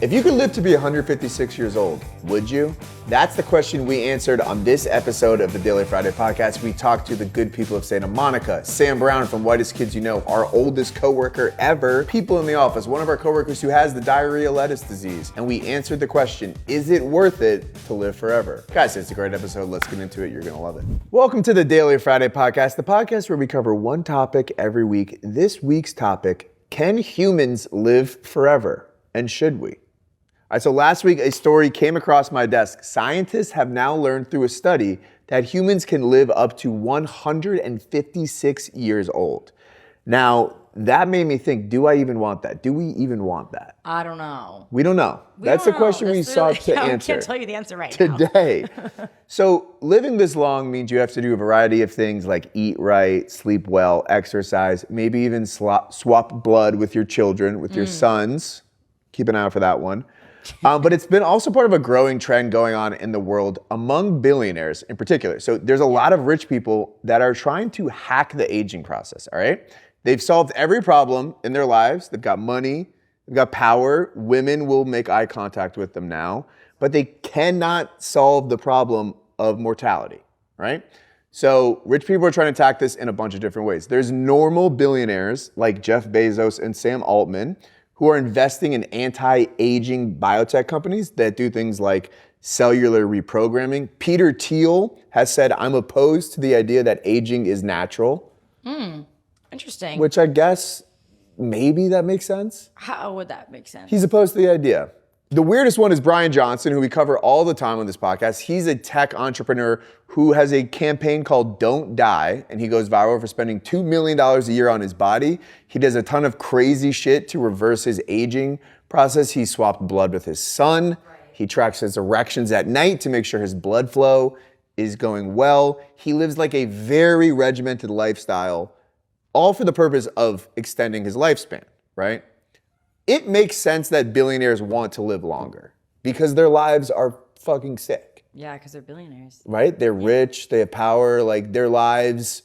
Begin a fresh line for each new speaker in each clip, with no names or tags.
If you could live to be 156 years old, would you? That's the question we answered on this episode of the Daily Friday podcast. We talked to the good people of Santa Monica, Sam Brown from Whitest Kids You Know, our oldest coworker ever, people in the office, one of our coworkers who has the diarrhea lettuce disease. And we answered the question, is it worth it to live forever? Guys, it's a great episode. Let's get into it. You're gonna love it. Welcome to the Daily Friday podcast, the podcast where we cover one topic every week. This week's topic, can humans live forever? And should we? All right, so last week, a story came across my desk. Scientists have now learned through a study that humans can live up to 156 years old. Now, that made me think, do I even want that? Do we even want that?
I don't know.
We don't know. That's the question we sought to answer.
I can't tell you the answer right now.
Today. So living this long means you have to do a variety of things like eat right, sleep well, exercise, maybe even swap blood with your children, with your sons. Keep an eye out for that one. But it's been also part of a growing trend going on in the world among billionaires in particular. So there's a lot of rich people that are trying to hack the aging process, all right? They've solved every problem in their lives. They've got money, they've got power. Women will make eye contact with them now, but they cannot solve the problem of mortality, right? So rich people are trying to attack this in a bunch of different ways. There's normal billionaires like Jeff Bezos and Sam Altman who are investing in anti-aging biotech companies that do things like cellular reprogramming. Peter Thiel has said, I'm opposed to the idea that aging is natural.
Interesting.
Which I guess maybe that makes sense.
How would that make sense?
He's opposed to the idea. The weirdest one is Bryan Johnson, who we cover all the time on this podcast. He's a tech entrepreneur who has a campaign called Don't Die, and he goes viral for spending $2 million a year on his body. He does a ton of crazy shit to reverse his aging process. He swapped blood with his son. Right. He tracks his erections at night to make sure his blood flow is going well. He lives like a very regimented lifestyle, all for the purpose of extending his lifespan, right? It makes sense that billionaires want to live longer because their lives are fucking sick.
Yeah, because they're billionaires.
Right? They're rich, they have power, like their lives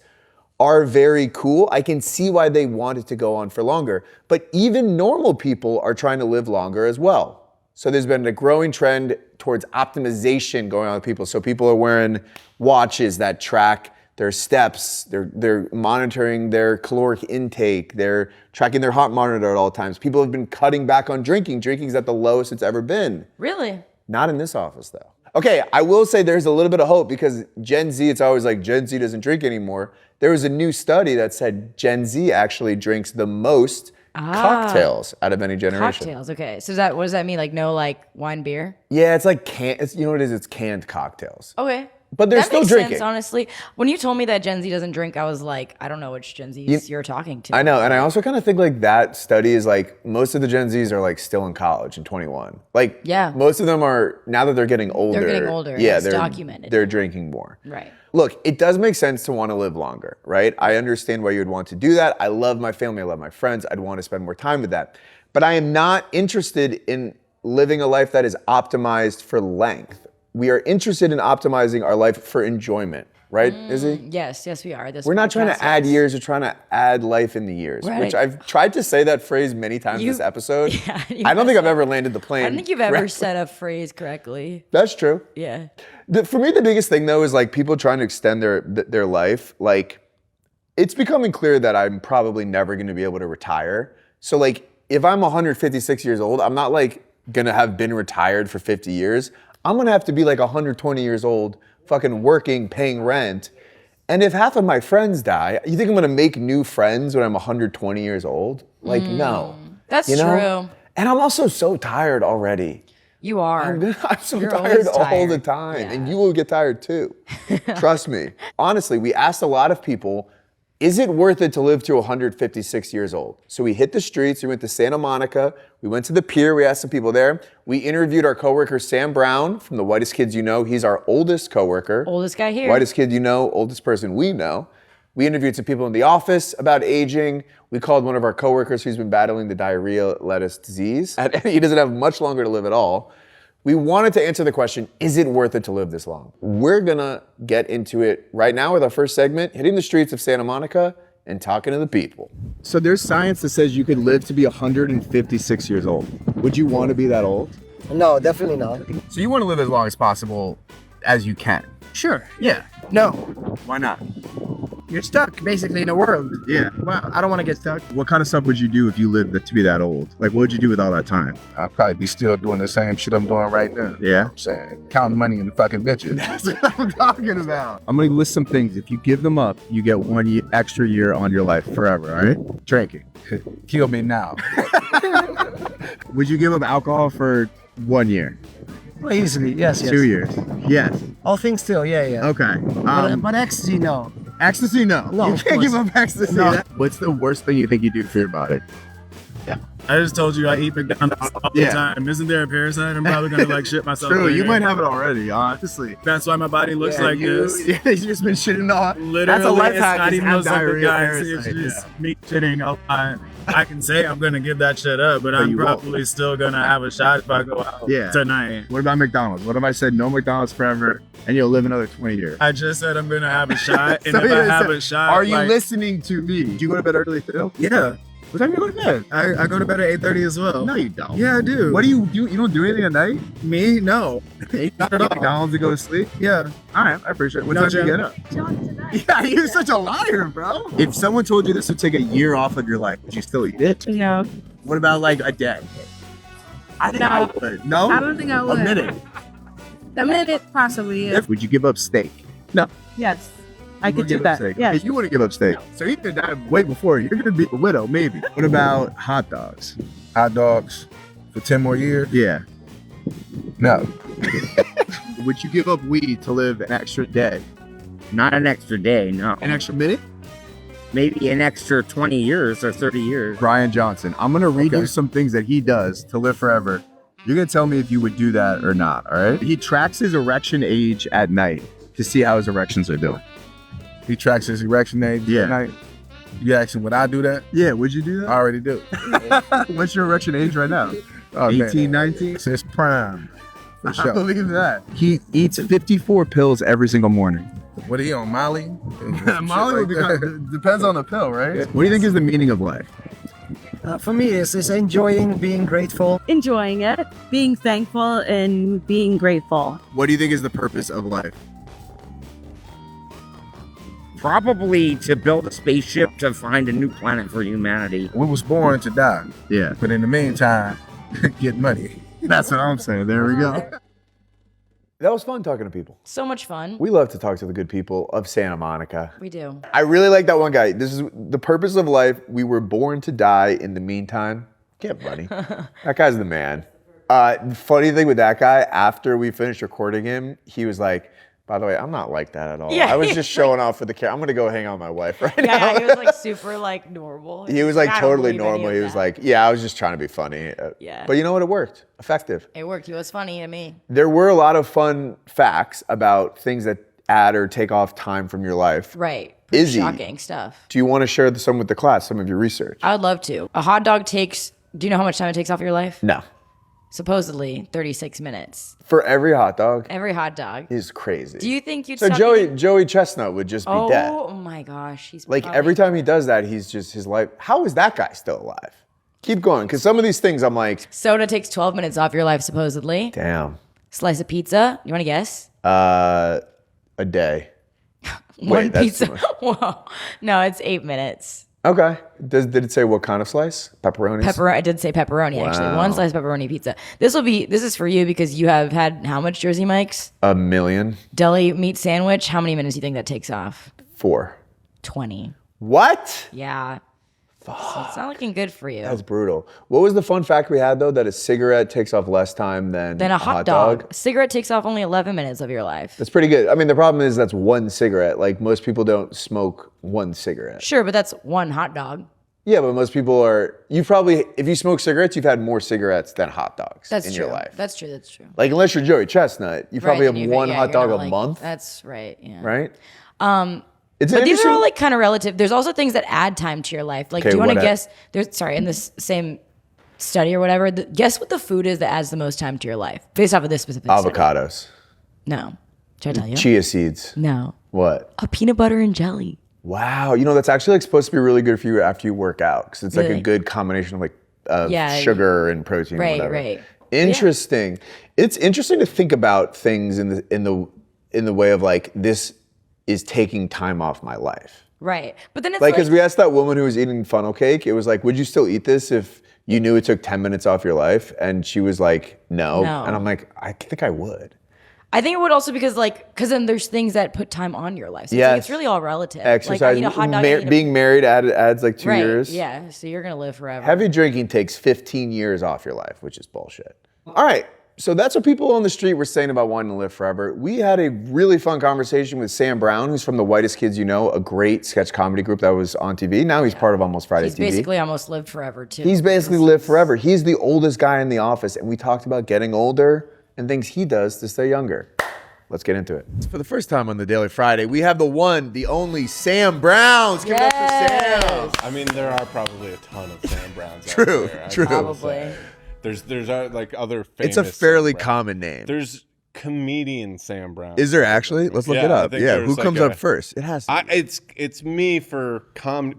are very cool. I can see why they want it to go on for longer. But even normal people are trying to live longer as well. So there's been a growing trend towards optimization going on with people. So people are wearing watches that track their steps, they're monitoring their caloric intake, they're tracking their heart monitor at all times. People have been cutting back on drinking. Drinking's at the lowest it's ever been.
Really?
Not in this office though. Okay, I will say there's a little bit of hope because Gen Z, it's always like Gen Z doesn't drink anymore. There was a new study that said Gen Z actually drinks the most cocktails out of any generation.
Cocktails, okay. So what does that mean? Like no wine, beer?
Yeah, it's like you know what it is? It's canned cocktails.
Okay.
But they're still drinking.
That makes sense, honestly. When you told me that Gen Z doesn't drink, I was like, I don't know which Gen Zs you're talking to.
I know, and I also kind of think like that study is like, most of the Gen Zs are like still in college and 21. Like,
yeah.
Most of them are, now that they're getting older.
They're getting older,
yeah,
it's documented.
They're drinking more.
Right.
Look, it does make sense to want to live longer, right? I understand why you would want to do that. I love my family, I love my friends. I'd want to spend more time with that. But I am not interested in living a life that is optimized for length. We are interested in optimizing our life for enjoyment, right, Izzy?
Yes, we are.
We're not trying to add years, we're trying to add life in the years,
right.
Which I've tried to say that phrase many times this episode.
Yeah,
I don't think I've ever landed the plane.
I don't think you've ever said a phrase correctly.
That's true.
Yeah.
For me, the biggest thing though is like people trying to extend their life. Like, it's becoming clear that I'm probably never gonna be able to retire. So like, if I'm 156 years old, I'm not like gonna have been retired for 50 years. I'm gonna have to be like 120 years old, fucking working, paying rent. And if half of my friends die, you think I'm gonna make new friends when I'm 120 years old? Like, no.
That's true.
And I'm also so tired already.
You are.
I'm so tired all the time. Yeah. And you will get tired too. Trust me. Honestly, we asked a lot of people, is it worth it to live to 156 years old? So we hit the streets, we went to Santa Monica, we went to the pier, we asked some people there. We interviewed our coworker, Sam Brown from the Whitest Kids You Know. He's our oldest coworker.
Oldest guy here.
Whitest kid you know, oldest person we know. We interviewed some people in the office about aging. We called one of our coworkers who's been battling the diarrhea lettuce disease. And he doesn't have much longer to live at all. We wanted to answer the question, is it worth it to live this long? We're gonna get into it right now with our first segment, hitting the streets of Santa Monica and talking to the people. So there's science that says you could live to be 156 years old. Would you want to be that old?
No, definitely not.
So you want to live as long as possible as you can?
Sure.
Yeah.
No,
Why not?
you're stuck basically in a world.
Yeah.
Well, I don't want to get stuck.
What kind of stuff would you do if you lived to be that old? Like, what would you do with all that time?
I'll probably be still doing the same shit I'm doing right now.
Yeah.
I'm saying, counting money in the fucking bitches.
That's what I'm talking about. I'm gonna list some things. If you give them up, you get 1 extra year on your life forever. All right. Drinking.
Kill me now.
Would you give up alcohol for 1 year?
Well, easily, yes.
2 years? Yes.
All things still, yeah.
Okay.
But ecstasy, no.
Ecstasy, no.
No,
You
of
can't give
course.
up ecstasy.
No.
What's the worst thing you think you do for your body?
I just told you I eat McDonald's all the
Yeah.
time. Isn't there a parasite? I'm probably gonna like shit myself.
True. You
later.
might have it already, honestly.
That's why my body looks like this.
Yeah, you've just been shitting on.
Literally,
That's a life
it's
hack.
not
is
even
have
those type of
diarrhea
guys. It's
parasite.
just me shitting a lot. I can say I'm gonna give that shit up, but I'm
you won't.
probably still gonna have a shot if I go out
Yeah.
tonight.
What about McDonald's? What if I said no McDonald's forever and you'll live another 20 years?
I just said I'm gonna have a shot, and
So
if I
you
have
said-
a shot,
Are you
like,
listening to me? Do you go to bed early still?
Yeah,
What time do you go to bed?
I go to bed at 8:30 as well.
No, you don't.
Yeah, I do.
What do you do? You don't do anything at night?
Me? No. Not at all.
McDonald's to go to sleep?
Yeah.
All right, I appreciate it. What
No
time do you
joke.
get up? Yeah, you're such a liar, bro. If someone told you this would take a year off of your life, would you still eat it?
No,
What about like a day? I think I would. No?
I don't think I would.
A minute.
A minute, possibly. Yeah.
Would you give up steak? No.
Yes, I
You
could
would
do
give up
that.
steak.
Yes.
Okay, you want to give up steak. So you could die way before. You're going to be a widow, maybe. What about hot dogs?
Hot dogs for 10 more years?
Yeah.
No.
Would you give up weed to live an extra day?
Not an extra day, no.
An extra minute?
Maybe an extra 20 years or 30 years.
Bryan Johnson. I'm going to read
Okay.
you some things that he does to live forever. You're going to tell me if you would do that or not, all right? He tracks his erection age at night to see how his erections are doing.
He tracks his erection age
Yeah.
at night. You asking would I do that?
Yeah, would you do
I
that?
already do.
What's your erection age right now?
Oh,
18,
man.
19?
It's his prime. For
I
sure.
believe that. He eats 54 pills every single morning.
What are you on, Molly?
Molly would be depends on the pill, right? What do you think is the meaning of life?
For me, it's enjoying, being grateful.
Enjoying it, being thankful, and being grateful.
What do you think is the purpose of life?
Probably to build a spaceship to find a new planet for humanity.
We was born to die,
Yeah,
but in the meantime, get money.
that's what I'm saying. There we go. That was fun talking to people.
So much fun.
We love to talk to the good people of Santa Monica.
We do.
I really like that one guy. This is the purpose of life. We were born to die. In the meantime, get money. That guy's the man. Funny thing with that guy, after we finished recording him, he was like, by the way, I'm not like that at all.
Yeah.
I was just showing off for the camera. I'm gonna go hang out with my wife right now.
Yeah, he was like super like normal.
He was like
I don't
totally
believe any
normal.
of
He was
that.
like, yeah, I was just trying to be funny.
Yeah.
But you know what? It worked. Effective.
It worked. He was funny to me.
There were a lot of fun facts about things that add or take off time from your life.
Right.
Izzy.
Shocking stuff.
Do you want to share some with the class, some of your research?
I would love to. A hot dog takes, do you know how much time it takes off your life?
No.
Supposedly 36 minutes.
For every hot dog
Every hot dog.
is crazy.
Do you think you'd
So
stop eating-
Joey Chestnut would just be dead.
Oh my gosh. He's
Like
probably-
every time he does that, he's just his life. How is that guy still alive? Keep going, because some of these things I'm like,
Soda takes 12 minutes off your life, supposedly.
damn.
Slice of pizza. You want to guess?
A day.
One
that's
pizza.
too much.
Whoa. No, it's 8 minutes.
Okay. Did it say what kind of slice? Pepperoni?
I did say pepperoni, actually.
Wow.
One slice pepperoni pizza. This is for you because you have had how much Jersey Mike's?
1 million.
Deli meat sandwich. How many minutes do you think that takes off?
4.
20.
What?
Yeah. So it's not looking good for you.
That's brutal. What was the fun fact we had though? That a cigarette takes off less time than
Then a hot dog. A cigarette takes off only 11 minutes of your life.
That's pretty good. I mean, the problem is that's one cigarette. Like most people don't smoke one cigarette.
Sure, but that's one hot dog.
Yeah, but most people are. You probably, if you smoke cigarettes, you've had more cigarettes than hot dogs
That's
in
true.
your life.
That's true. That's true.
Like unless you're Joey Chestnut, you probably
Right,
have
and
one hot
you're
dog
not
a
like-
month,
That's right. Yeah.
right? It's
But
an
these are all
interesting-
like kind of relative. There's also things that add time to your life. Like,
Okay,
do you want to
what
guess? In this same study or whatever, guess what the food is that adds the most time to your life based off of this specific study.
Avocados,
No. Should I tell you?
chia seeds.
No.
What?
A peanut butter and jelly.
Wow, you know that's actually like supposed to be really good for you after you work out because it's like a
Really?
good combination of like of
Yeah.
sugar and protein.
Right,
or whatever.
right.
Interesting. It's interesting to think about things in the way of like, this is taking time off my life.
Right. But then it's
Like, because we asked that woman who was eating funnel cake, it was like, would you still eat this if you knew it took 10 minutes off your life? And she was like, no. And I'm like, I think I would.
I think it would also because then there's things that put time on your life. So
Yes.
it's really all relative.
Exercise.
Like I eat a hot dog.
Being married adds like 2 years.
Yeah. So you're going to live forever.
Heavy drinking takes 15 years off your life, which is bullshit. All right. So that's what people on the street were saying about wanting to live forever. We had a really fun conversation with Sam Brown, who's from The Whitest Kids You Know, a great sketch comedy group that was on TV. Now he's part of Almost Friday
He's
TV.
basically almost lived forever too.
He's basically lived forever. He's the oldest guy in the office, and we talked about getting older and things he does to stay younger. Let's get into it. For the first time on the Daily Friday, we have the one, the only Sam Browns. Give it up for Sam.
I mean, there are probably a ton of Sam Browns out
True,
there.
true.
Probably.
There's like other famous.
It's a fairly
Sam Browns.
common name.
There's comedian Sam Brown.
Is there actually? Let's look
Yeah,
it
I
up.
think
Yeah,
there's
who
like
comes
a-
up first? It has to be.
It's me for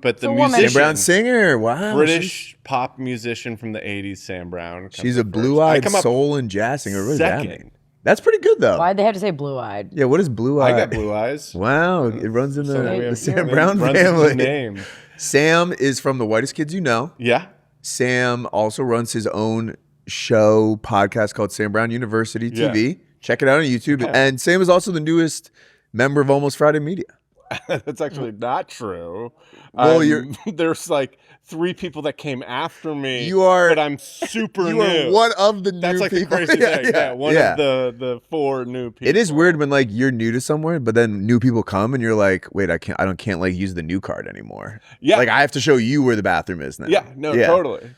but the
a woman.
musician,
Sam Brown singer. Wow.
British pop musician from the '80s, Sam Brown. comes
She's a
up first.
blue-eyed
I come up
soul and jazz singer. What does that
second.
mean? That's pretty good though.
Why'd they have to say blue-eyed?
Yeah, what is blue-eyed?
I got blue eyes.
Wow, it runs in
So we
the
have-
Sam
it
Brown
runs in the
family.
name.
Sam is from The Whitest Kids You Know.
Yeah.
Sam also runs his own show, podcast called Sam Brown University TV. Check it out on YouTube.
Yeah.
And Sam is also the newest member of Almost Friday Media.
That's actually not true.
Well, you're-
there's like 3 people that came after me.
You are-
but I'm super
You
new.
are one of the new
That's like
people.
the crazy thing. Yeah, one
yeah.
of the 4 new people.
It is weird when like you're new to somewhere, but then new people come and you're like, wait, I can't like use the new card anymore.
Yeah.
Like I have to show you where the bathroom is now.
Yeah, no,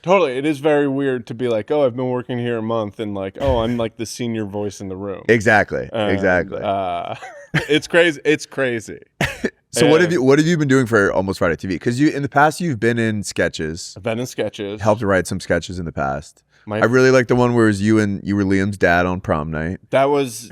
totally. It is very weird to be like, oh, I've been working here a month, and like, oh, I'm like the senior voice in the room.
Exactly.
And,
Exactly.
It's crazy. It's crazy.
So what have you been doing for Almost Friday TV? Because in the past you've been in sketches,
I've been in sketches.
helped write some sketches in the past.
My-
I really like the one where it was you were Liam's dad on prom night,
That was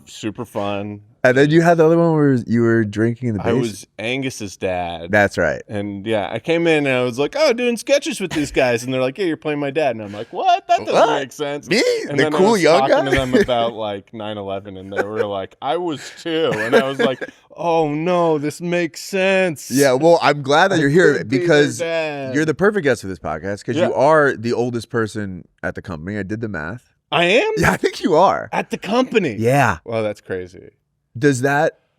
super fun.
and then you had the other one where you were drinking in the
I
basement.
was Angus's dad.
That's right.
And yeah, I came in and I was like, oh, doing sketches with these guys. And they're like, yeah, you're playing my dad. And I'm like, what? That doesn't
What?
make sense.
Me?
And
The
then I
cool
was
young
talking
guy?
to them about like 9/11 and they were like, I was too. And I was like, oh no, this makes sense.
Yeah, well, I'm glad that you're here
could be
because
their dad.
you're the perfect guest for this podcast because
Yeah.
you are the oldest person at the company. I did the math.
I am?
Yeah, I think you are.
At the company.
Yeah.
Well, that's crazy.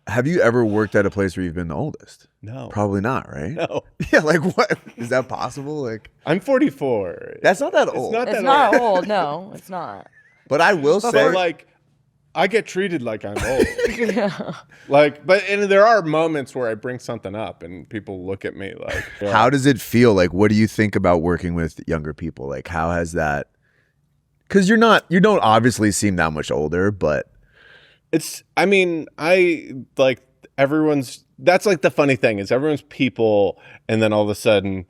Have you ever worked at a place where you've been the oldest?
No.
Probably not, right?
No.
Yeah, like what? Is that possible? Like
I'm 44.
that's not that old.
not
It's
that
not
old.
old. No, it's not.
But I will
But
say,
like, I get treated like I'm old. Like, and there are moments where I bring something up and people look at me like,
how does it feel? Like, what do you think about working with younger people? Like, how has that? Because you don't obviously seem that much older, but
I mean, I like that's like the funny thing is everyone's people. And then all of a sudden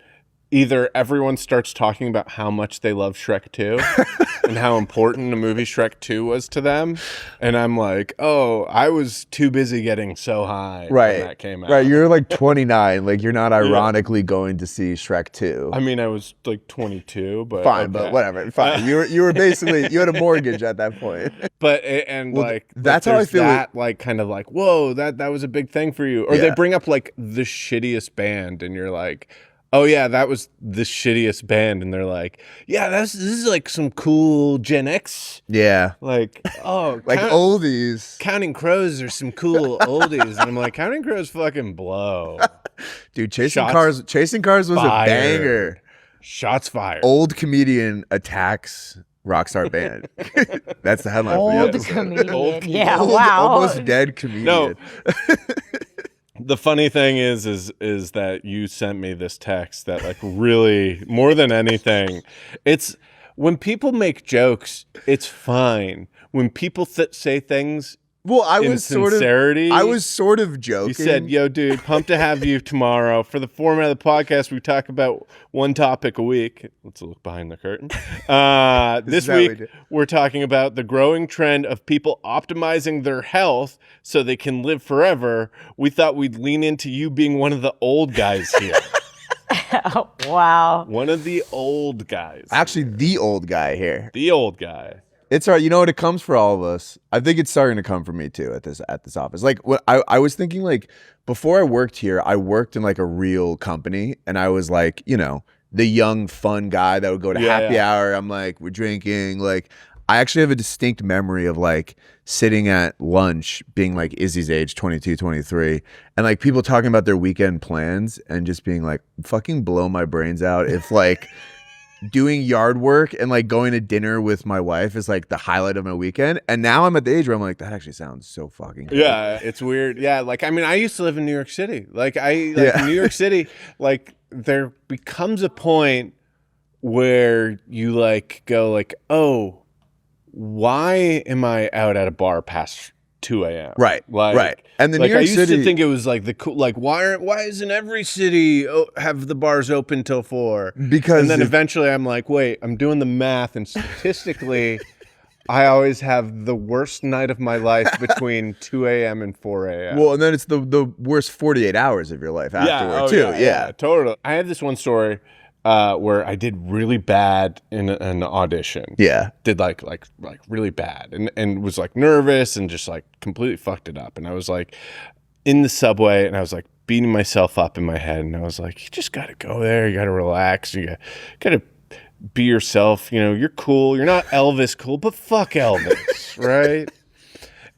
either everyone starts talking about how much they love Shrek 2 and how important the movie Shrek 2 was to them. And I'm like, oh, I was too busy getting so high when that came out.
Right, you're like 29. Like, you're not ironically going to see Shrek 2.
I mean, I was like 22, but
Fine,
okay.
but whatever. Fine. You were basically, you had a mortgage at that point.
But and
Well,
like
that's how I
there's
feel
that like kind of like, whoa, that was a big thing for you. Or
Yeah.
they bring up like the shittiest band and you're like, oh yeah, that was the shittiest band, and they're like, yeah, this is like some cool Gen X,
Yeah.
like
Like oldies.
Counting Crows are some cool oldies, and I'm like, Counting Crows fucking blow.
Dude, Chasing
Shots
Cars was
fired.
a banger.
Shots fired.
Old comedian attacks rockstar band. That's the headline for the
Old
episode.
comedian.
Old-
Yeah,
Old,
wow.
almost dead comedian.
No. The funny thing is that you sent me this text that like really more than anything, it's when people make jokes, it's fine. When people say things
Well, I
in
was
sincerity,
I was sort of joking.
you said, yo, dude, pumped to have you tomorrow. For the format of the podcast, we talk about one topic a week. Let's look behind the curtain. This
is how we
week,
do.
we're talking about the growing trend of people optimizing their health so they can live forever. We thought we'd lean into you being one of the old guys here.
Oh, wow.
One of the old guys.
Actually, the old guy here.
The old guy.
It's all right. You know what? It comes for all of us. I think it's starting to come for me too at this office. Like what I was thinking, like before I worked here, I worked in like a real company, and I was like, you know, the young fun guy that would go to happy hour. I'm like, we're drinking. Like I actually have a distinct memory of like sitting at lunch being like Izzy's age, 22, 23, and like people talking about their weekend plans and just being like, fucking blow my brains out if like doing yard work and like going to dinner with my wife is like the highlight of my weekend. And now I'm at the age where I'm like, that actually sounds so fucking good.
Yeah, it's weird. Yeah, like I mean, I used to live in New York City. Like New York City, like there becomes a point where you like go like, oh, why am I out at a bar past 2 a.m.?
Right,
Like,
right. And the
like
New York
I used
City,
to think it was like the cool, like why isn't every city have the bars open till 4?
because
And then eventually I'm like, wait, I'm doing the math, and statistically, I always have the worst night of my life between 2 a.m. and 4 a.m.
well, and then it's the worst 48 hours of your life afterward too. Yeah.
totally. I had this one story where I did really bad in an audition.
Yeah.
Did like really bad, and was like nervous and just like completely fucked it up. And I was like in the subway, and I was like beating myself up in my head, and I was like, you just got to go there. You got to relax. You got to be yourself. You know, you're cool. You're not Elvis cool, but fuck Elvis, right?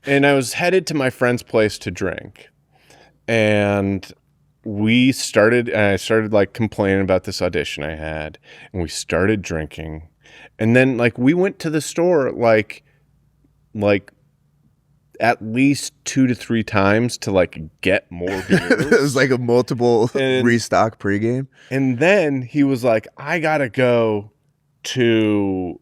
And I was headed to my friend's place to drink, and I started like complaining about this audition I had, and we started drinking. And then like we went to the store like at least 2 to 3 times to like get more beers.
It was like a multiple restock pregame.
And then he was like, I gotta go to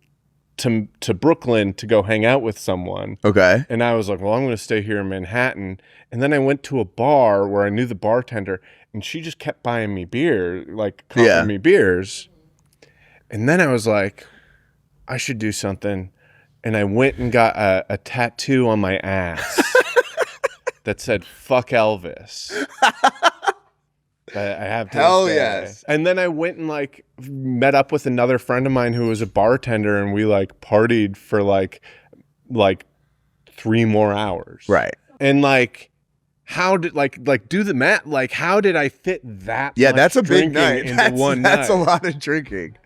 Brooklyn to go hang out with someone.
Okay.
And I was like, well, I'm going to stay here in Manhattan. And then I went to a bar where I knew the bartender, and she just kept buying me beer, like comping me beers. And then I was like, I should do something. And I went and got a tattoo on my ass that said, fuck Elvis. I have to.
Hell yes.
And then I went and like met up with another friend of mine who was a bartender, and we like partied for like 3 more hours.
Right.
And like, how did like do the math? Like, how did I fit that?
Yeah,
much
that's a big
drinking
night.
into one night?
That's a lot of drinking.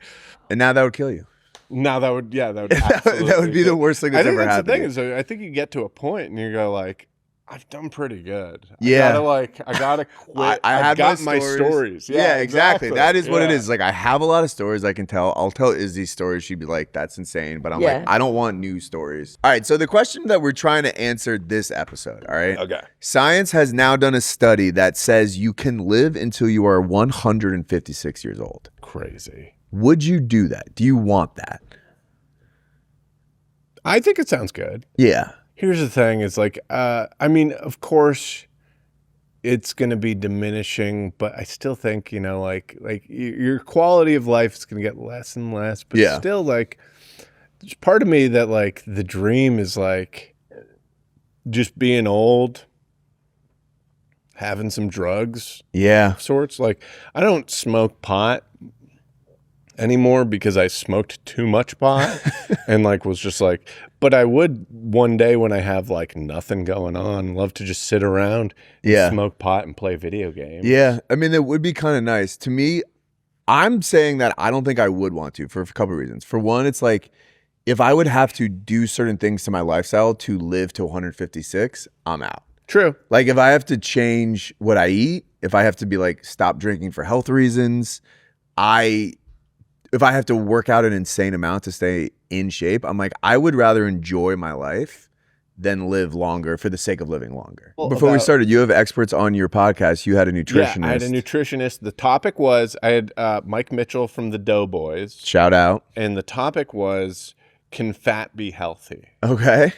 And now that would kill you.
Now that would absolutely
that would be the worst thing that's ever happened.
The thing is, I think you get to a point and you go like, I've done pretty good.
Yeah.
I gotta quit.
I've
got my stories.
Yeah, exactly. That is what it
Yeah.
is. Like I have a lot of stories I can tell. I'll tell Izzy's stories. She'd be like, that's insane. But I'm like, I don't want new stories. All right. So the question that we're trying to answer this episode, all right?
Okay.
Science has now done a study that says you can live until you are 156 years old.
Crazy.
Would you do that? Do you want that?
I think it sounds good.
Yeah.
Here's the thing: is like, I mean, of course, it's going to be diminishing, but I still think, you know, like your quality of life is going to get less and less. But still, like, there's part of me that like the dream is like just being old, having some drugs,
Yeah.
sorts. Like, I don't smoke pot anymore because I smoked too much pot and like was just like, but I would one day when I have like nothing going on, love to just sit around and smoke pot and play video games.
Yeah. I mean, it would be kind of nice. To me, I'm saying that I don't think I would want to for a couple of reasons. For one, it's like if I would have to do certain things to my lifestyle to live to 156, I'm out.
True.
Like if I have to change what I eat, if I have to be like stop drinking for health reasons, if I have to work out an insane amount to stay in shape, I'm like, I would rather enjoy my life than live longer for the sake of living longer.
Well,
Before we started, you have experts on your podcast. You had a nutritionist.
Yeah, I had a nutritionist. The topic was, I had Mike Mitchell from the Doughboys.
Shout out.
And the topic was, can fat be healthy?
Okay.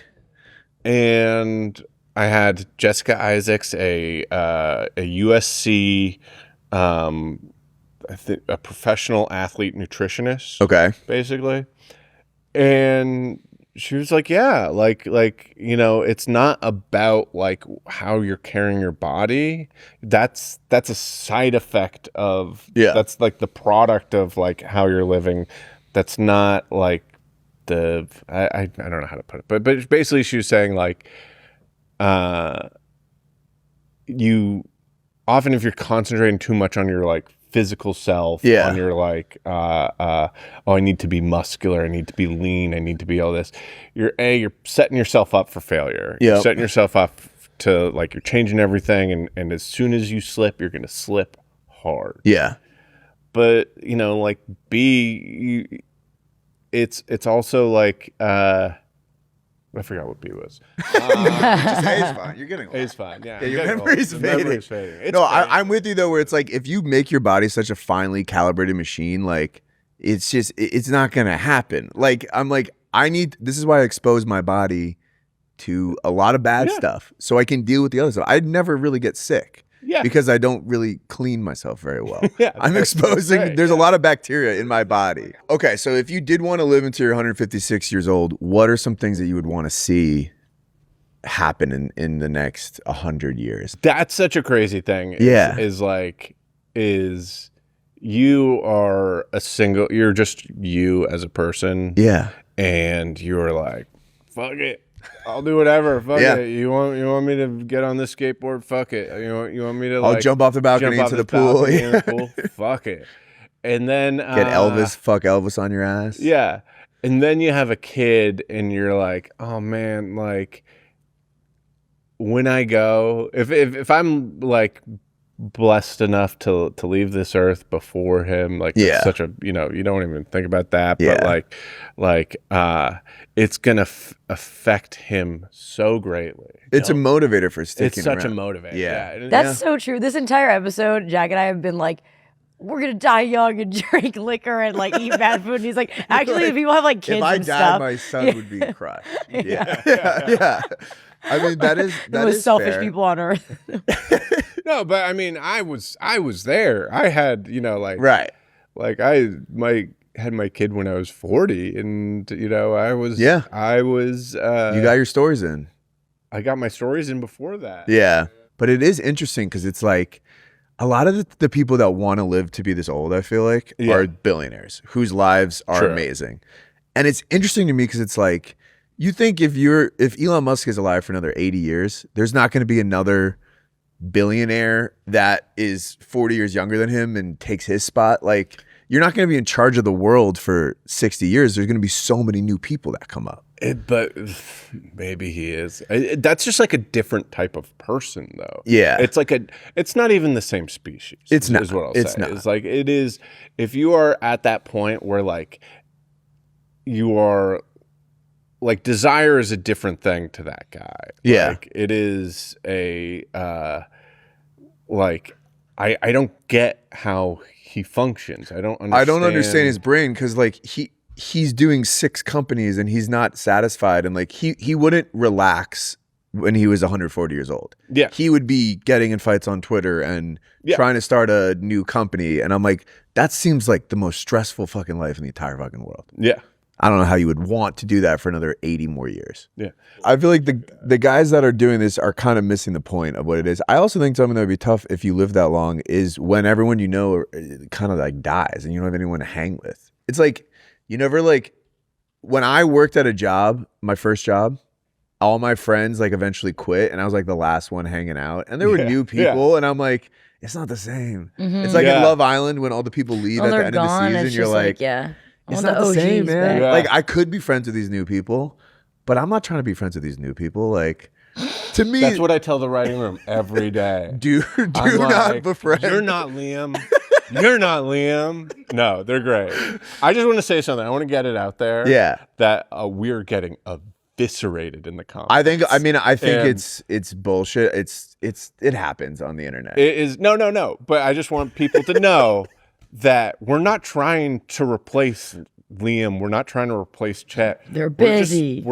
And I had Jessica Isaacs, a USC, I think a professional athlete nutritionist.
Okay.
Basically. And She was like, yeah, like, you know, it's not about like how you're carrying your body. That's a side effect of, that's like the product of like how you're living. That's not like I don't know how to put it, but basically she was saying like, you often, if you're concentrating too much on your like physical self, on your like I need to be muscular, I need to be lean, I need to be all this, you're setting yourself up for failure. You're setting yourself up to like, you're changing everything, and as soon as you slip, you're gonna slip hard. But you know, like it's also like I forgot what B was.
Just A is fine. You're getting old.
A is fine. Yeah,
your memory's fading.
It's
No,
fading.
I'm with you though. Where it's like if you make your body such a finely calibrated machine, like it's just it's not gonna happen. Like I'm like this is why I expose my body to a lot of bad stuff so I can deal with the other stuff. I'd never really get sick. Because I don't really clean myself very well. I'm exposing, there's a lot of bacteria in my body. Okay, so if you did want to live until you're 156 years old, what are some things that you would want to see happen in the next 100 years?
That's such a crazy thing. Is you are you're just you as a person. And you're like, fuck it. I'll do whatever. Fuck it. You want me to get on this skateboard? Fuck it. You want me to like
I'll jump off the balcony into the pool.
Fuck it. And then
get Elvis, fuck Elvis on your ass.
Yeah. And then you have a kid and you're like, oh man, like when I go, if I'm like blessed enough to leave this earth before him, like it's such a, you know, you don't even think about that, but like it's gonna affect him so greatly.
It's a motivator for sticking
It's such
around.
a motivator.
That's so true. This entire episode, Jack and I have been like, we're gonna die young and drink liquor and like eat bad food. And he's like, actually, if people have like kids,
if I
and
died,
stuff,
my son would be crushed. Yeah. I mean, that is
the most selfish
fair.
people on earth.
No, but I mean, I was there. I had, you know, like like had my kid when I was 40, and you know, I was you got
your stories in.
I got my stories in before that.
Yeah, but it is interesting because it's like a lot of the people that want to live to be this old, I feel like, are billionaires whose lives are amazing. And it's interesting to me because it's like, you think if Elon Musk is alive for another 80 years, there's not going to be another billionaire that is 40 years younger than him and takes his spot. Like, you're not going to be in charge of the world for 60 years. There's going to be so many new people that come up.
But maybe he is. That's just like a different type of person, though.
Yeah,
it's not even the same species.
It's not.
Is what I'll
it's
say.
not.
It's like it is. If you are at that point where like you are, like desire is a different thing to that guy.
Yeah,
like, it is a like I don't get how he functions. I don't understand
his brain because like he's doing 6 companies and he's not satisfied, and like he wouldn't relax when he was 140 years old.
Yeah,
he would be getting in fights on Twitter and trying to start a new company, and I'm like, that seems like the most stressful fucking life in the entire fucking world.
Yeah,
I don't know how you would want to do that for another 80 more years.
Yeah,
I feel like the guys that are doing this are kind of missing the point of what it is. I also think something that would be tough if you live that long is when everyone you know kind of like dies and you don't have anyone to hang with. It's like, you never like, when I worked at a job, my first job, all my friends like eventually quit and I was like the last one hanging out, and there were new people and I'm like, it's not the same. It's like in Love Island when all the people leave at the end of the season, you're like, it's not the same, man. Like, I could be friends with these new people, but I'm not trying to be friends with these new people. Like, to me,
that's what I tell the writing room every day.
Do not befriend.
You're not Liam. You're not Liam. No, they're great. I just want to say something. I want to get it out there.
Yeah,
that we're getting eviscerated in the comments.
I think it's bullshit. It happens on the internet.
It is no. But I just want people to know that we're not trying to replace Liam. We're not trying to replace Chet.
They're busy.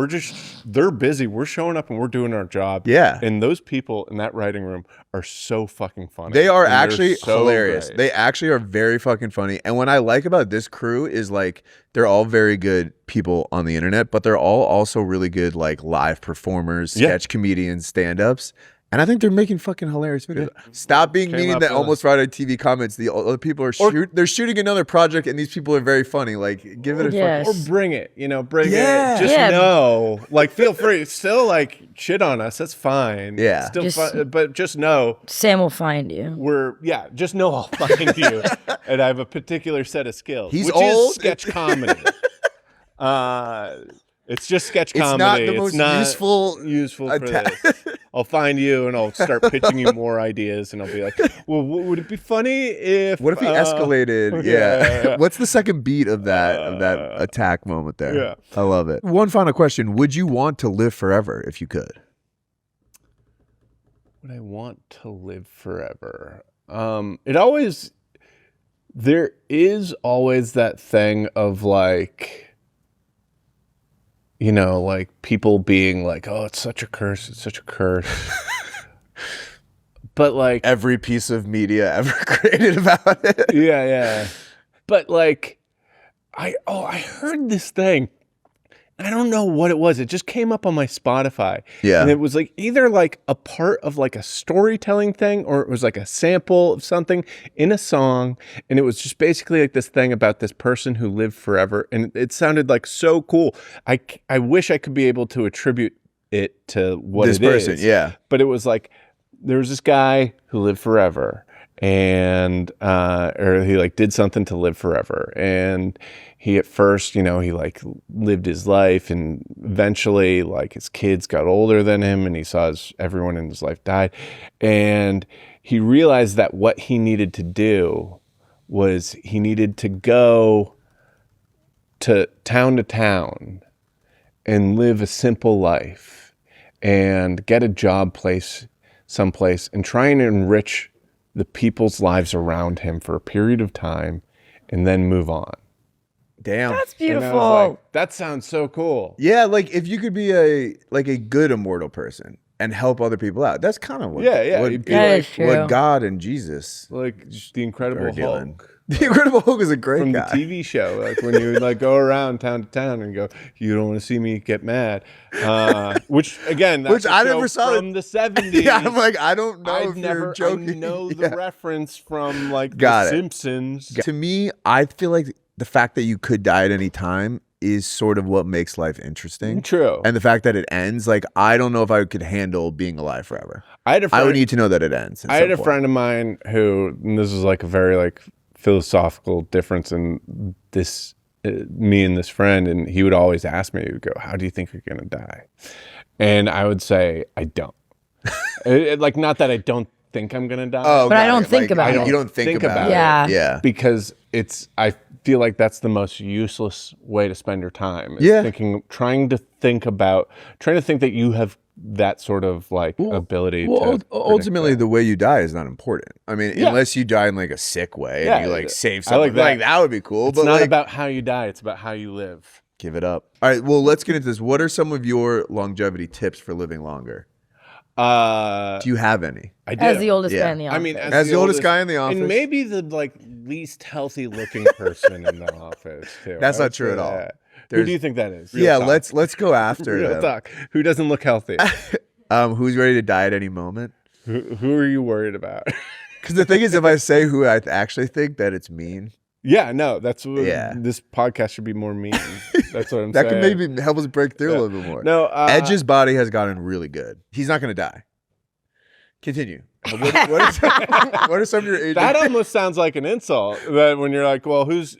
They're busy. We're showing up and we're doing our job.
Yeah.
And those people in that writing room are so fucking funny.
They are
And they're
actually
so
hilarious.
great.
They actually are very fucking funny. And what I like about this crew is like they're all very good people on the internet, but they're all also really good like live performers, sketch comedians, stand-ups. And I think they're making fucking hilarious videos. Stop being mean that Almost Friday TV comments. The other people are they're shooting another project, and these people are very funny. Like, give it a
Yes.
Or bring it, bring
Yeah.
it. Just
Yeah.
know, like, feel free. Still, like, shit on us. That's fine.
Yeah.
Still
Just-
fun, but just know
Sam will find you.
just know I'll find you. And I have a particular set of skills.
He's
which
old.
is sketch comedy. It's just sketch
It's
comedy.
not the most
useful for
attack.
this. I'll find you and I'll start pitching you more ideas, and I'll be like, well, would it be funny if...
What if he escalated? Yeah. What's the second beat of that attack moment there?
Yeah.
I love it. One final question. Would you want to live forever if you could?
Would I want to live forever? There is always that thing of like, like people being like, oh, it's such a curse. It's such a curse. But like
Every piece of media ever created about it.
yeah. But like, I heard this thing. I don't know what it was. It just came up on my Spotify.
Yeah.
And it was like either like a part of like a storytelling thing, or it was like a sample of something in a song. And it was just basically like this thing about this person who lived forever. And it sounded like so cool. I wish I could be able to attribute it to what
This
it
person,
is.
yeah.
But it was like, there was this guy who lived forever, and or he like did something to live forever. And he at first, he like lived his life, and eventually like his kids got older than him, and he saw everyone in his life died. And he realized that what he needed to do was he needed to go to town and live a simple life and get a job someplace and try and enrich the people's lives around him for a period of time and then move on.
Damn.
That's
And I was
beautiful.
like, that sounds so cool.
Yeah, like if you could be a good immortal person and help other people out, that's kind of what
You'd be
That
like,
is true.
what God and Jesus
like the Incredible
are doing.
Hulk
The Incredible Hulk is a great
from
guy.
the TV show. Like when you like go around town to town and go, you don't want to see me get mad. Which again, that's
Which
a
I
show
never saw
from the 70s.
Yeah, I'm like, I don't know if you're
I
joking.
know the
Yeah.
reference from like
Got
The
it.
Simpsons.
To me, I feel like the fact that you could die at any time is sort of what makes life interesting.
True.
And the fact that it ends, like, I don't know if I could handle being alive forever.
I had a
I would
friend,
need to know that it ends.
I had a friend of mine who, and this is like a very like philosophical difference in this, me and this friend, and he would always ask me, he would go, how do you think you're going to die? And I would say, I don't. Like, not that I don't think I'm going to die.
Oh,
But I
got
don't
it.
think about it.
You don't think about it.
Yeah.
Yeah.
Because I feel like that's the most useless way to spend your time. Is
Yeah.
trying to think that you have that sort of like ability
Well,
to
ultimately,
predict
the way you die is not important. I mean,
Yeah.
unless you die in like a sick way
Yeah,
and you like save
I
someone,
like that.
that would be cool.
It's
but
not
like,
about how you die, it's about how you live.
give it up. All right, well, let's get into this. What are some of your longevity tips for living longer? Do you have any?
I do.
As the oldest
Yeah.
guy in the office.
I mean,
As the oldest guy in the office.
and maybe the like least healthy looking person in the office too.
That's
I
not
would
true
say
at all.
that. Who
There's-
do you think that is? Real
Yeah,
talk.
let's go after
Real
them.
talk. Who doesn't look healthy?
Who's ready to die at any moment?
Who are you worried about?
Because the thing is, if I say who I actually think, that it's mean.
Yeah, no, that's what
Yeah.
this podcast should be more mean. That's what I'm
That
saying.
could maybe help us break through a
Yeah.
little bit more.
No,
Edge's body has gotten really good. He's not going to die. Continue. What are some of your age?
that almost sounds like an insult. That when you're like, well, who's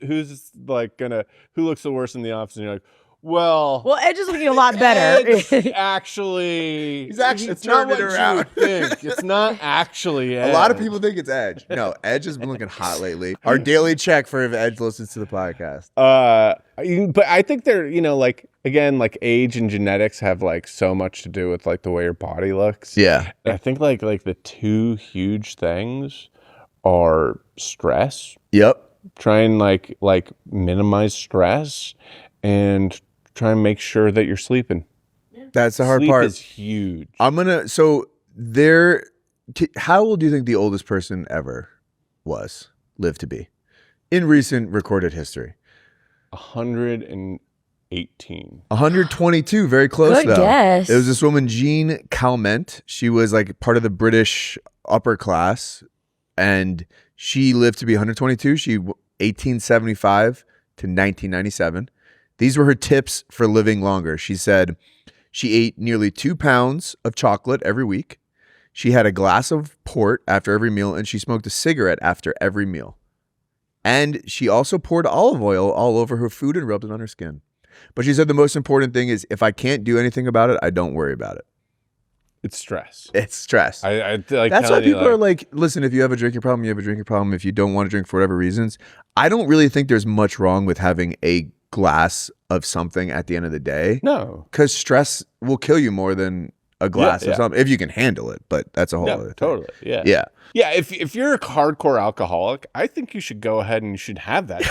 like who looks the worst in the office, and you're like, well,
Edge is looking a lot better.
Edge actually,
He's actually
it's not
turned it
what you
around.
would think. It's not actually Edge.
A lot of people think it's Edge. No, Edge has been looking hot lately. Our daily check for if Edge listens to the podcast.
But I think they're, like, again, like age and genetics have like so much to do with like the way your body looks.
Yeah.
I think like the two huge things are stress
Yep.
Try and like minimize stress and try and make sure that you're sleeping.
That's the hard
Sleep
part.
is huge.
How old do you think the oldest person ever lived to be in recent recorded history?
118.
122, very close
Good
though.
guess.
It was this woman, Jean Calment. She was like part of the British upper class, and she lived to be 122. She 1875 to 1997. These were her tips for living longer. She said she ate nearly 2 pounds of chocolate every week. She had a glass of port after every meal, and she smoked a cigarette after every meal. And she also poured olive oil all over her food and rubbed it on her skin. But she said the most important thing is, if I can't do anything about it, I don't worry about it.
It's stress.
It's stress.
I like
That's why
telling you,
people are like, listen, if you have a drinking problem, you have a drinking problem. If you don't want to drink for whatever reasons, I don't really think there's much wrong with having a glass of something at the end of the day.
No.
Because stress will kill you more than a glass of something, if you can handle it. But that's a whole other thing.
Totally. Yeah.
Yeah.
Yeah. If you're a hardcore alcoholic, I think you should go ahead and you should have that.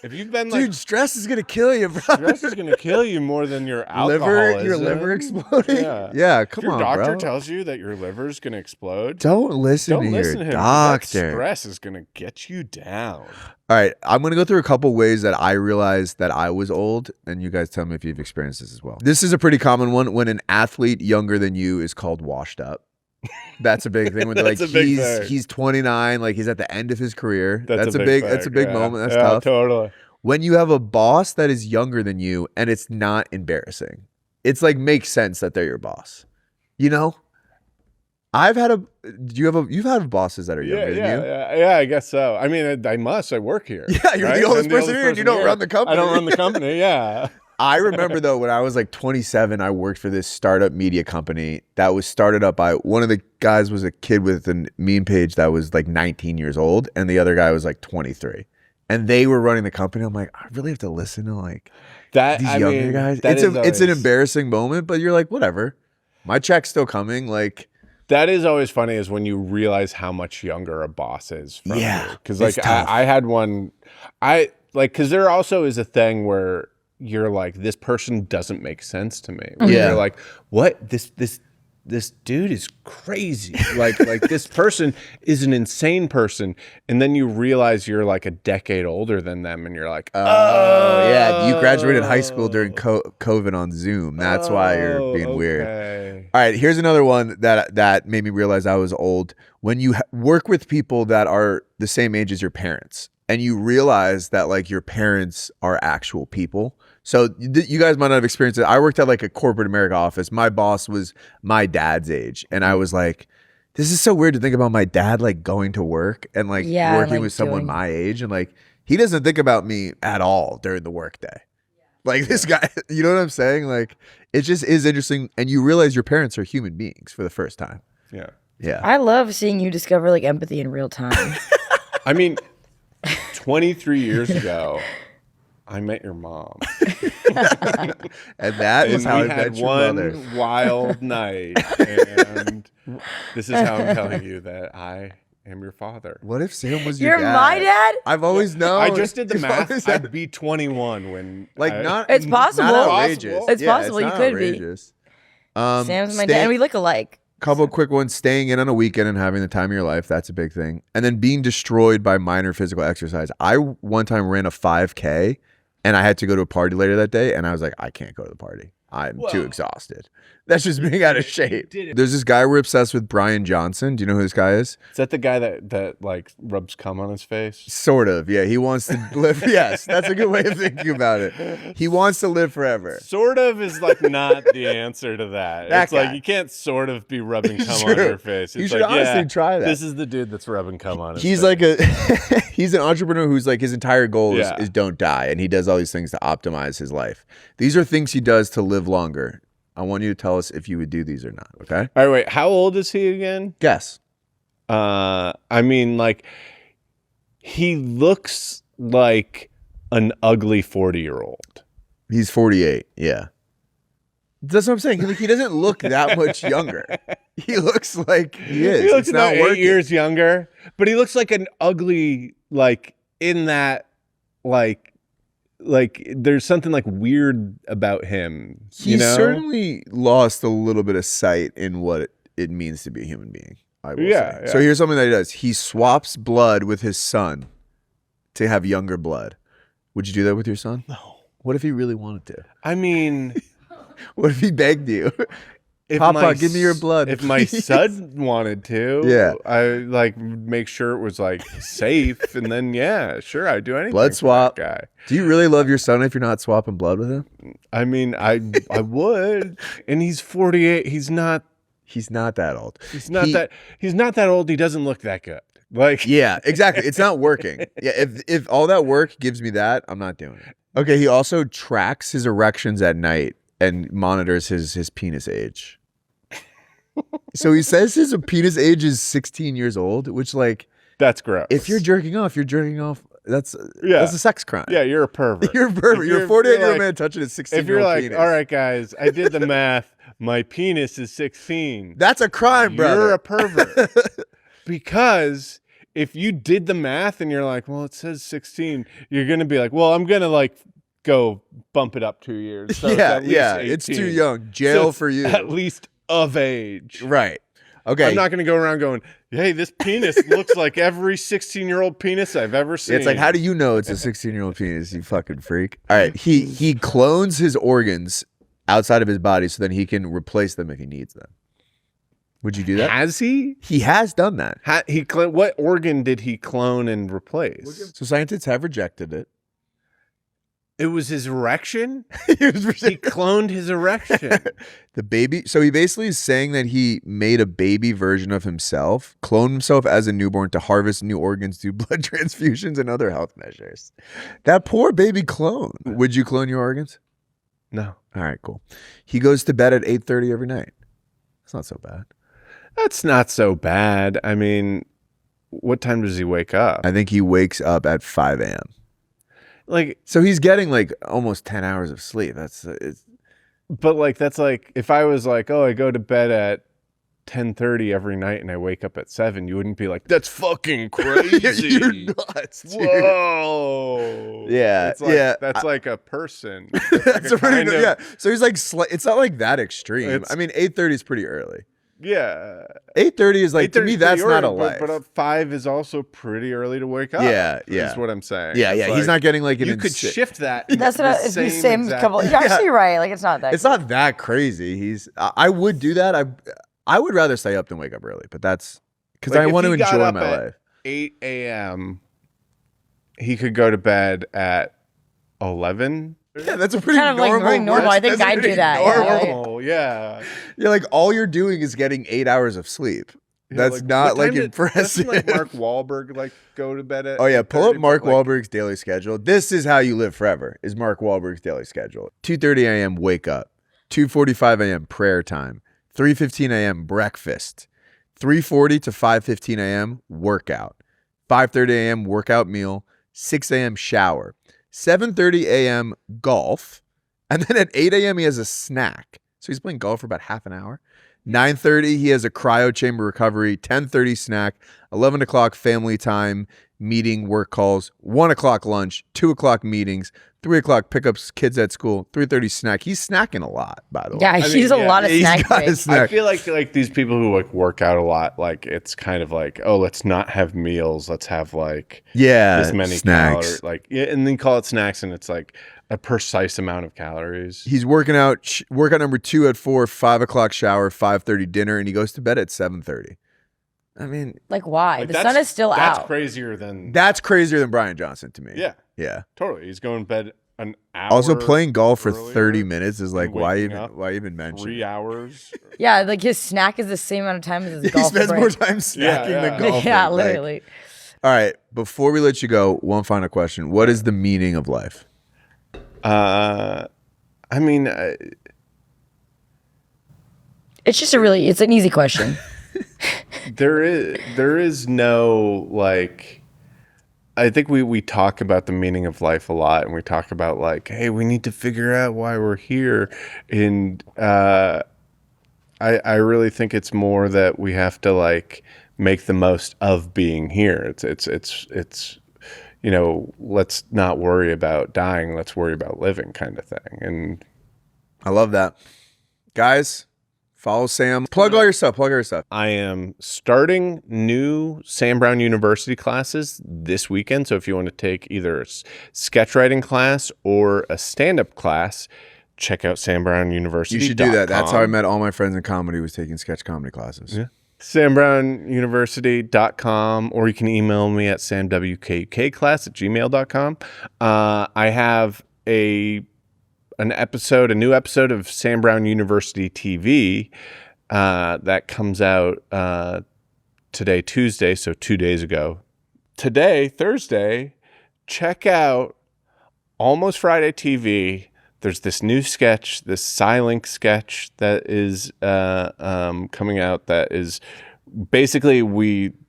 If you've been like,
Dude, stress is going to kill you, bro.
stress is going to kill you more than your alcoholism.
Your liver exploding.
Yeah.
Come
If
on,
your doctor
bro.
tells you that your liver is going to explode,
Don't listen
don't
to
listen
your
to him. That
doctor.
stress is going to get you down.
All right, I'm going to go through a couple ways that I realized that I was old, and you guys tell me if you've experienced this as well. This is a pretty common one. When an athlete younger than you is called washed up. That's a big thing. When they're like,
That's a big thing.
he's 29, like he's at the end of his career.
That's a big
big
thing,
moment. That's
yeah,
tough.
Totally.
When you have a boss that is younger than you and it's not embarrassing, it's like makes sense that they're your boss. You know? You've had bosses that are younger than you.
Yeah, I guess so. I mean, I work here.
Yeah, you're
right?
the oldest
I'm
person here and you don't run the company.
I don't run the company, yeah.
I remember though, when I was like 27, I worked for this startup media company that was started up by one of the guys was a kid with a meme page that was like 19 years old, and the other guy was like 23. And they were running the company. I'm like, I really have to listen to like
That
these younger guys. It's an embarrassing moment, but you're like, whatever. My check's still coming. Like,
that is always funny, is when you realize how much younger a boss is from you. Because like I had one, because there also is a thing where you're like, this person doesn't make sense to me. Where you're like, what? This dude is crazy. Like this person is an insane person. And then you realize you're like a decade older than them, and you're like,
oh yeah, you graduated high school during COVID on Zoom. That's why you're being weird. All right, here's another one that made me realize I was old. When you work with people that are the same age as your parents, and you realize that like your parents are actual people. So you guys might not have experienced it. I worked at like a corporate America office. My boss was my dad's age. And I was like, this is so weird to think about my dad like going to work and like working with someone my age. And like, he doesn't think about me at all during the workday. Like this guy, you know what I'm saying? Like, it just is interesting. And you realize your parents are human beings for the first time.
Yeah.
Yeah.
I love seeing you discover like empathy in real time.
I mean, 23 years ago, I met your mom.
And that was how I met your mother.
We had one wild night. And this is how I'm telling you that I am your father.
What if Sam was your
You're
dad?
my dad?
I've always known.
I just did the
You've
math.
always
I'd
had-
be 21 when...
It's possible.
Not outrageous.
It's possible.
It's
You
not
could be.
outrageous.
Sam's my dad, and we look alike.
Couple quick ones. Staying in on a weekend and having the time of your life. That's a big thing. And then being destroyed by minor physical exercise. I one time ran a 5K and I had to go to a party later that day. And I was like, I can't go to the party. I'm too exhausted. That's just being out of shape. There's this guy we're obsessed with, Bryan Johnson. Do you know who this guy is?
Is that the guy that like rubs cum on his face?
Sort of. Yeah. He wants to live. Yes. That's a good way of thinking about it. He wants to live forever.
Sort of is like not the answer to that. It's
guy.
like you can't sort of be rubbing cum
True.
on your face. It's
You should
like,
honestly try that.
This is the dude that's rubbing cum on his
He's
face.
like he's an entrepreneur who's like his entire goal
Yeah.
is don't die, and he does all these things to optimize his life. These are things he does to live longer. I want you to tell us if you would do these or not, okay?
All right, wait. How old is he again?
Guess.
I mean, like, he looks like an ugly 40-year-old.
He's 48, yeah. That's what I'm saying. He doesn't look that much younger. He looks like he is.
He looks
It's not
about 8
working.
years younger, but he looks like an ugly, like in that like there's something like weird about him.
He certainly lost a little bit of sight in what it means to be a human being, I will say. So here's something that he does. He swaps blood with his son to have younger blood. Would you do that with your son?
No.
What if he really wanted to?
I mean,
what if he begged you?
If
Papa, give me your blood.
If my son wanted to,
yeah,
I like make sure it was like safe, and then sure, I'd do anything.
Blood swap.
For that guy.
Do you really love your son if you're not swapping blood with him?
I mean, I would, and he's 48. He's not
that old.
He's not that old. He doesn't look that good. Like
yeah, exactly. It's not working. Yeah, if all that work gives me that, I'm not doing it. Okay. He also tracks his erections at night and monitors his penis age. So he says his penis age is 16 years old, which
that's gross.
If you're jerking off, that's a sex crime.
Yeah, you're a pervert.
You're a pervert. You're a 48-year-old man touching a 16-year-old penis.
If you're like, all right, guys, I did the math. My penis is 16.
That's a crime, brother.
You're a pervert. Because if you did the math and you're like, well, it says 16, you're going to be like, well, I'm going to go bump it up 2 years. So
it's too young. Jail for you.
At least of age.
Right. Okay.
I'm not going to go around going, hey, this penis looks like every 16-year-old penis I've ever seen.
It's like, how do you know it's a 16-year-old penis, you fucking freak? All right. He clones his organs outside of his body so then he can replace them if he needs them. Would you do that?
Has he?
He has done that.
What organ did he clone and replace?
So scientists have rejected it.
It was his erection? He cloned his erection.
The baby. So he basically is saying that he made a baby version of himself, cloned himself as a newborn to harvest new organs, do blood transfusions, and other health measures. That poor baby clone. Would you clone your organs?
No.
All right, cool. He goes to bed at 8:30 every night. That's not so bad.
That's not so bad. I mean, what time does he wake up?
I think he wakes up at 5 a.m. So he's getting almost 10 hours of sleep. That's
if I was like, oh, I go to bed at 10:30 every night and I wake up at 7, you wouldn't be like, that's fucking crazy.
You're nuts, dude.
Whoa.
Yeah.
That's like a person.
That's a pretty yeah. So he's it's not like that extreme. I mean, 8:30 is pretty early.
Yeah.
8:30 is to me, that's not a life.
But 5 is also pretty early to wake up.
Yeah.
Is what I'm saying.
Yeah. He's not getting
you could shift that.
That's what it's the same couple. You're actually right. It's not that.
It's not that crazy. I would do that. I would rather stay up than wake up early, but that's because I want to enjoy my life.
8 a.m. He could go to bed at 11.
Yeah, that's a pretty
kind of
normal.
I think I'd do that.
Normal, yeah.
Yeah, all you're doing is getting 8 hours of sleep. That's not impressive.
Doesn't Mark Wahlberg go to bed at?
Oh yeah, pull up Mark Wahlberg's daily schedule. This is how you live forever. Is Mark Wahlberg's daily schedule? 2:30 a.m. wake up. 2:45 a.m. prayer time. 3:15 a.m. breakfast. 3:40 to 5:15 a.m. workout. 5:30 a.m. workout meal. 6 a.m. shower. 7:30 a.m. golf, and then at 8 a.m. he has a snack. So he's playing golf for about half an hour. 9:30 he has a cryo chamber recovery. 10:30 snack. 11 o'clock family time, meeting, work calls. 1 o'clock lunch. 2 o'clock meetings. 3 o'clock pickups kids at school. 3:30 snack. He's snacking a lot, by the way.
Yeah, he's a lot of snack.
I feel like these people who work out a lot, it's kind of oh, let's not have meals. Let's have this many
snacks.
calories. And then call it snacks, and it's a precise amount of calories.
He's working out. Workout number 2 at 4. 5 o'clock shower. 5:30 dinner, and he goes to bed at 7:30. I mean,
why? The sun is still out.
That's crazier than Bryan Johnson to me.
Yeah.
Yeah.
Totally. He's going to bed an hour.
Also, playing golf for
earlier,
30 minutes is why even mention
3 hours?
Yeah, his snack is the same amount of time as his golf.
He spends more time snacking than golfing.
Yeah, literally.
All right. Before we let you go, one final question. What is the meaning of life?
I mean,
it's just it's an easy question.
there is no I think we talk about the meaning of life a lot, and we talk about hey, we need to figure out why we're here, and I really think it's more that we have to make the most of being here. It's let's not worry about dying. Let's worry about living kind of thing. And
I love that. Guys, follow Sam. Plug all your stuff.
I am starting new Sam Brown University classes this weekend. So if you want to take either a sketch writing class or a stand-up class, check out Sam Brown University.
You should do that. That's how I met all my friends in comedy, was taking sketch comedy classes.
Yeah. SamBrownUniversity.com, or you can email me at samwkukclass@gmail.com. I have a new episode of Sam Brown University TV that comes out today, Tuesday, so 2 days ago. Today, Thursday, check out Almost Friday TV. There's this new sketch, this Silink sketch that is coming out that is basically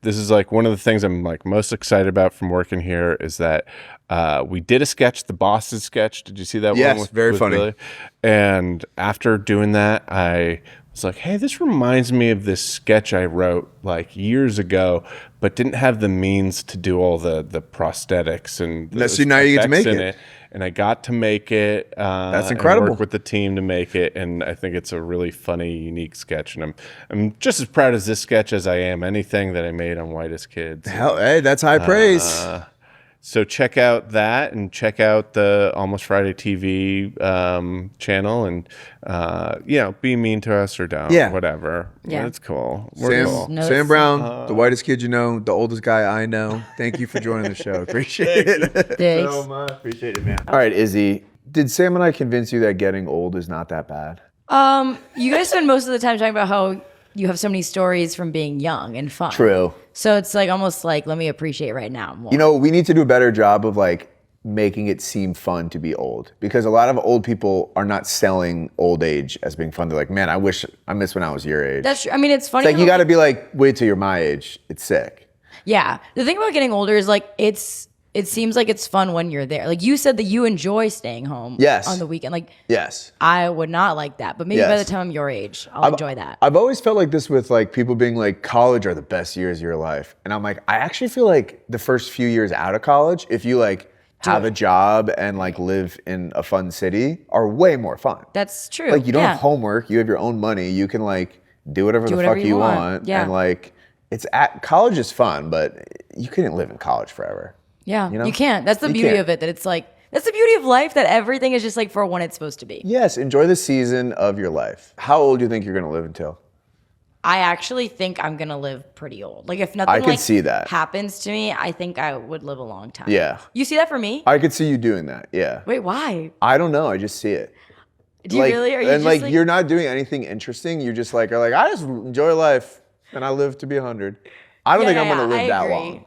this is like one of the things I'm like most excited about from working here is that we did a sketch, the Boston sketch. Did you see that one?
Yes, very funny.
Billy? And after doing that, I was like, hey, this reminds me of this sketch I wrote like years ago, but didn't have the means to do all the prosthetics and
So now you get to make it.
And I got to make it.
That's incredible.
And work with the team to make it, and I think it's a really funny, unique sketch. And I'm just as proud as this sketch as I am anything that I made on White as Kids.
Hell, hey, that's high praise.
So check out that, and check out the Almost Friday TV channel, and be mean to us or don't.
Yeah.
Whatever.
Yeah.
It's cool. We're cool.
Sam Brown, the whitest kid you know, the oldest guy I know. Thank you for joining the show. Appreciate it.
Thanks.
So much. Appreciate it, man. All right, Izzy, did Sam and I convince you that getting old is not that bad?
You guys spend most of the time talking about how you have so many stories from being young and fun.
True.
So it's like almost like, let me appreciate right now more.
We need to do a better job of like making it seem fun to be old, because a lot of old people are not selling old age as being fun. They're like, man, I miss when I was your age.
That's true. I mean, it's funny.
It's like, you got to be like, wait till you're my age. It's sick.
Yeah. The thing about getting older is like, it seems like it's fun when you're there. Like you said that you enjoy staying home on the weekend. Like,
yes,
I would not like that, but maybe by the time I'm your age, I'll enjoy that.
I've always felt like this with like people being like, college are the best years of your life. And I'm like, I actually feel like the first few years out of college, if you like have a job and like live in a fun city, are way more fun.
That's true.
Like you don't have homework, you have your own money, you can like do whatever the fuck you want.
Yeah.
And like college is fun, but you couldn't live in college forever.
Yeah, you can't. That's the beauty of it, that it's like, that's the beauty of life, that everything is just like for when it's supposed to be.
Yes, enjoy the season of your life. How old do you think you're gonna live until?
I actually think I'm gonna live pretty old. Like if nothing
see that
happens to me, I think I would live a long time.
Yeah.
You see that for me?
I could see you doing that, yeah.
Wait, why?
I don't know, I just see it.
Do you really? Are you
and
just
like you're not doing anything interesting, you just like are like, I just enjoy life and I live to be 100. I don't think I'm gonna live that long.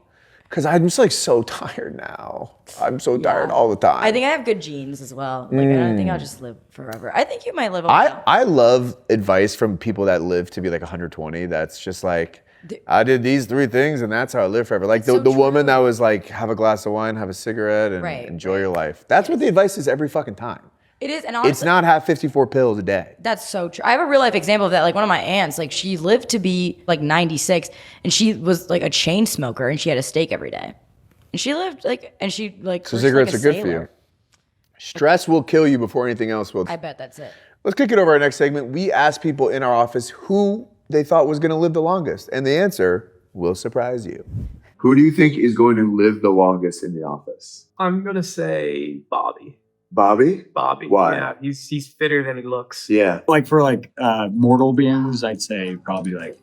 Because I'm just like so tired now. I'm so tired all the time.
I think I have good genes as well. Like I don't think I'll just live forever. I think you might live a while.
I love advice from people that live to be like 120. That's just like, I did these 3 things and that's how I live forever. Like the woman that was like, have a glass of wine, have a cigarette, and enjoy your life. That's what the advice is every fucking time.
It is, and honestly,
it's not have 54 pills a day.
That's so true. I have a real life example of that. Like one of my aunts, like she lived to be like 96, and she was like a chain smoker, and she had a steak every day. And she lived like, and she like.
So cigarettes are good for you. Stress will kill you before anything else will.
I bet that's it.
Let's kick it over our next segment. We asked people in our office who they thought was going to live the longest, and the answer will surprise you. Who do you think is going to live the longest in the office?
I'm gonna say Bobby.
Bobby?
Bobby.
Why?
Yeah, he's fitter than he looks.
Yeah.
Like for like mortal beings, I'd say probably like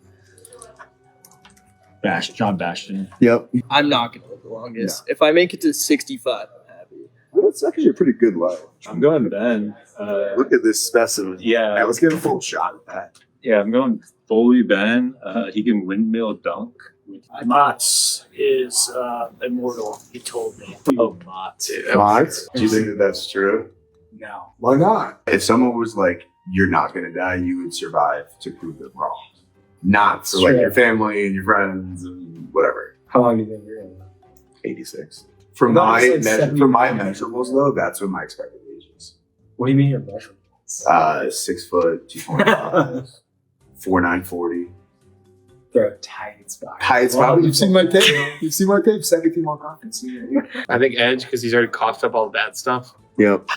John Bastion.
Yep.
I'm not gonna live the longest. Yeah. If I make it to 65, I'm happy.
Well, that's actually a pretty good life.
I'm going Ben.
Look at this specimen.
Yeah.
Right, let's get a full shot at that.
Yeah, I'm going fully Ben. He can windmill dunk.
Mott's is immortal, he told me.
Oh, Mott's.
Mott's? Do you think that that's true?
No.
Why not? If someone was like, you're not going to die, you would survive to prove them wrong. Not for like your family and your friends and whatever.
How long do you think you're in?
86. For my measurables though, that's what my expected age is.
What do you mean your measurables?
6 foot, 2.5, 4'9", 40.
They're a tight spot.
Tight spot. You've seen my tape. You've seen my tape. 17 more confidence.
I think Edge, because he's already coughed up all the bad stuff.
Yep.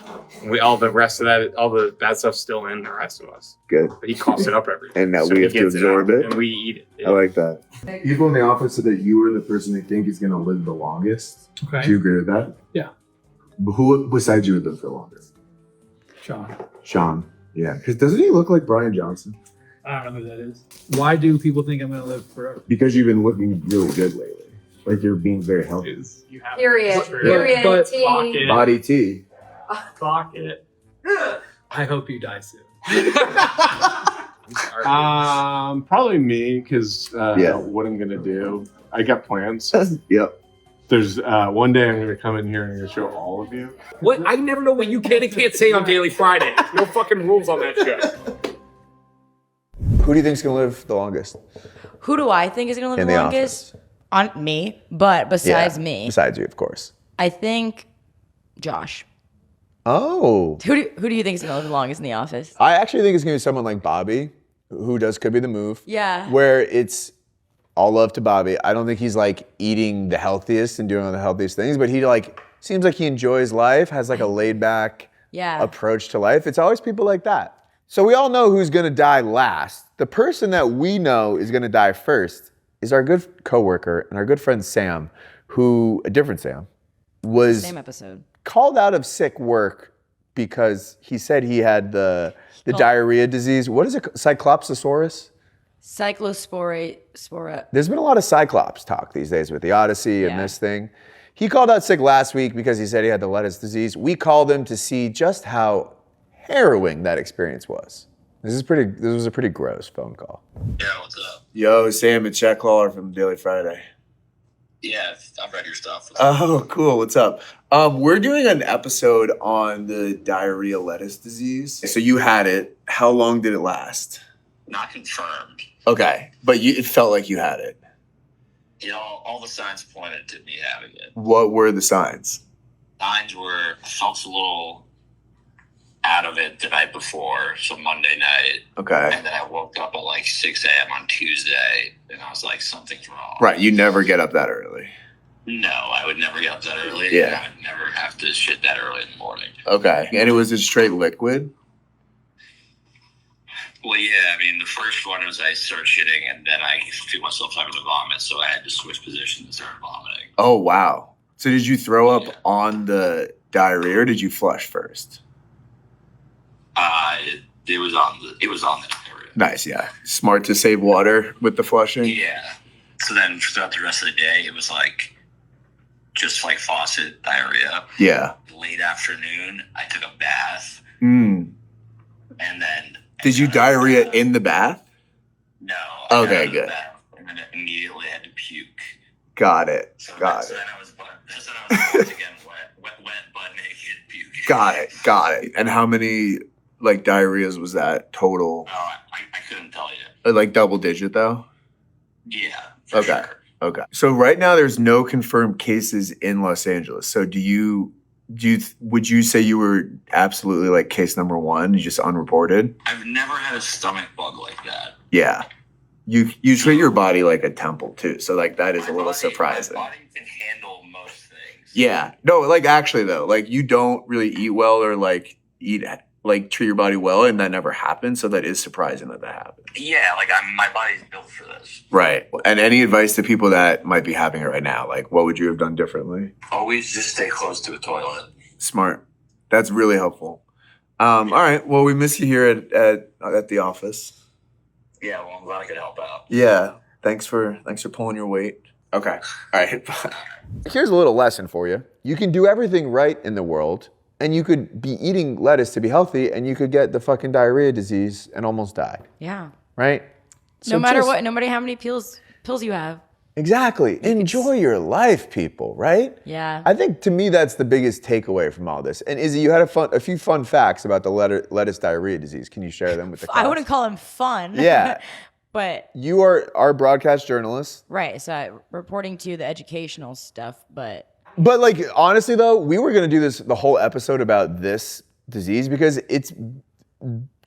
All the rest of that, all the bad stuff's still in the rest of us.
Good.
But he coughs it up every day.
And now
So
we
he
have to
gets
absorb
out,
it.
and we eat it. Yeah.
I like that.
People in the office said that you were the person they think is going to live the longest.
Okay.
Do you agree with that?
Yeah.
But who besides you would live for the longest?
Sean.
Yeah. Because doesn't he look like Bryan Johnson?
I don't know who that is. Why do people think I'm going to live forever?
Because you've been looking really good lately. Like you're being very healthy.
Period.
But
T.
Body T.
Fuck it. I hope you die soon.
Probably me, because
Yeah.
what I'm gonna do. I got plans.
Yep.
There's one day I'm gonna come in here and I'm gonna show all of you.
What? I never know what you can and can't say on Daily Friday. No fucking rules on that shit.
Who do you think's gonna live the longest?
Who do I think is going to live
In
the
the
longest? On me, but besides
Yeah,
me,
besides you, of course.
I think Josh.
Oh.
Who do you think is going to live the longest in the office?
I actually think it's gonna be someone like Bobby, who could be the move.
Yeah.
Where it's all love to Bobby. I don't think he's like eating the healthiest and doing all the healthiest things, but he like seems like he enjoys life, has like a laid back approach to life. It's always people like that. So we all know who's gonna die last. The person that we know is gonna die first is our good coworker and our good friend Sam, who, a different Sam, was
Same episode.
called out of sick work because he said he had the diarrhea disease. What is it? Cyclopsosaurus?
Cyclospora.
There's been a lot of Cyclops talk these days with the Odyssey and this thing. He called out sick last week because he said he had the lettuce disease. We called him to see just how harrowing that experience was. This was a pretty gross phone call.
Yeah, what's up?
Yo, Sam, it's Jack Lawler from Daily Friday.
Yeah, I've read your stuff.
Oh, cool. What's up? We're doing an episode on the diarrhea lettuce disease. So you had it. How long did it last?
Not confirmed.
Okay, but it felt like you had it.
You know, all the signs pointed to me having it.
What were the signs?
Signs were I felt a little out of it the night before, so Monday night.
Okay.
And then I woke up at like 6 a.m. on Tuesday, and I was like, something's wrong.
Right, you never get up that early.
No, I would never get up that early.
Yeah.
And I would never have to shit that early in the morning.
Okay, and it was a straight liquid?
Well, yeah, I mean, the first one was I started shitting, and then I feel myself having to vomit, so I had to switch positions and start vomiting.
Oh, wow. So did you throw up on the diarrhea or did you flush first?
It was on the diarrhea.
Nice, yeah. Smart to save water with the flushing.
Yeah. So then throughout the rest of the day, it was like just like faucet diarrhea.
Yeah.
Late afternoon, I took a bath,
Mm.
and then
Did you diarrhea in the bath?
no.
Okay, good.
And then I immediately had to puke.
Got it.
So
Got
then
it.
I was once again wet, butt naked, puke.
Got it. Got it. And how many like diarrheas was that total?
Oh, I couldn't tell you.
Like double digit though?
Yeah.
Okay. Okay. So right now there's no confirmed cases in Los Angeles. So would you say you were absolutely like case number one, just unreported?
I've never had a stomach bug like that.
Yeah. You treat your body like a temple too. So like that is a little surprising.
My body can handle most things.
Yeah. No, like actually though, like you don't really eat well or like treat your body well, and that never happens. So that is surprising that happened.
Yeah, like my body's built for this.
Right. And any advice to people that might be having it right now? Like what would you have done differently?
Always just stay close to a toilet.
Smart. That's really helpful. All right. Well, we miss you here at the office.
Yeah, well, I'm glad I could help out.
Yeah. Thanks for pulling your weight. Okay. All right. Here's a little lesson for you. You can do everything right in the world, and you could be eating lettuce to be healthy, and you could get the fucking diarrhea disease and almost die.
Yeah.
Right? So
No matter what, no matter how many pills you have.
Exactly. Enjoy your life, people, right?
Yeah.
I think to me that's the biggest takeaway from all this. And Izzy, you had a few fun facts about the lettuce diarrhea disease. Can you share them with the class?
I wouldn't call them fun.
Yeah.
But
You are our broadcast journalist.
right, so reporting to the educational stuff, but
But like honestly though, we were gonna do the whole episode about this disease because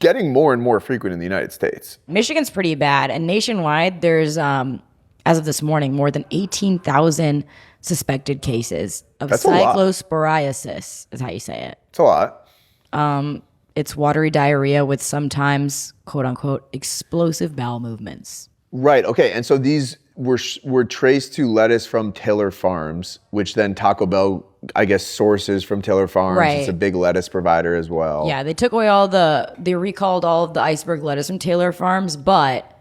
getting more and more frequent in the United States.
Michigan's pretty bad, and nationwide, there's as of this morning, more than 18,000 suspected cases of cyclosporiasis, is how you say it.
It's a lot.
It's watery diarrhea with sometimes, quote unquote, explosive bowel movements.
Right. Okay. And so these were traced to lettuce from Taylor Farms, which then Taco Bell, I guess, sources from Taylor Farms.
Right.
It's a big lettuce provider as well.
Yeah, they took away they recalled all of the iceberg lettuce from Taylor Farms, but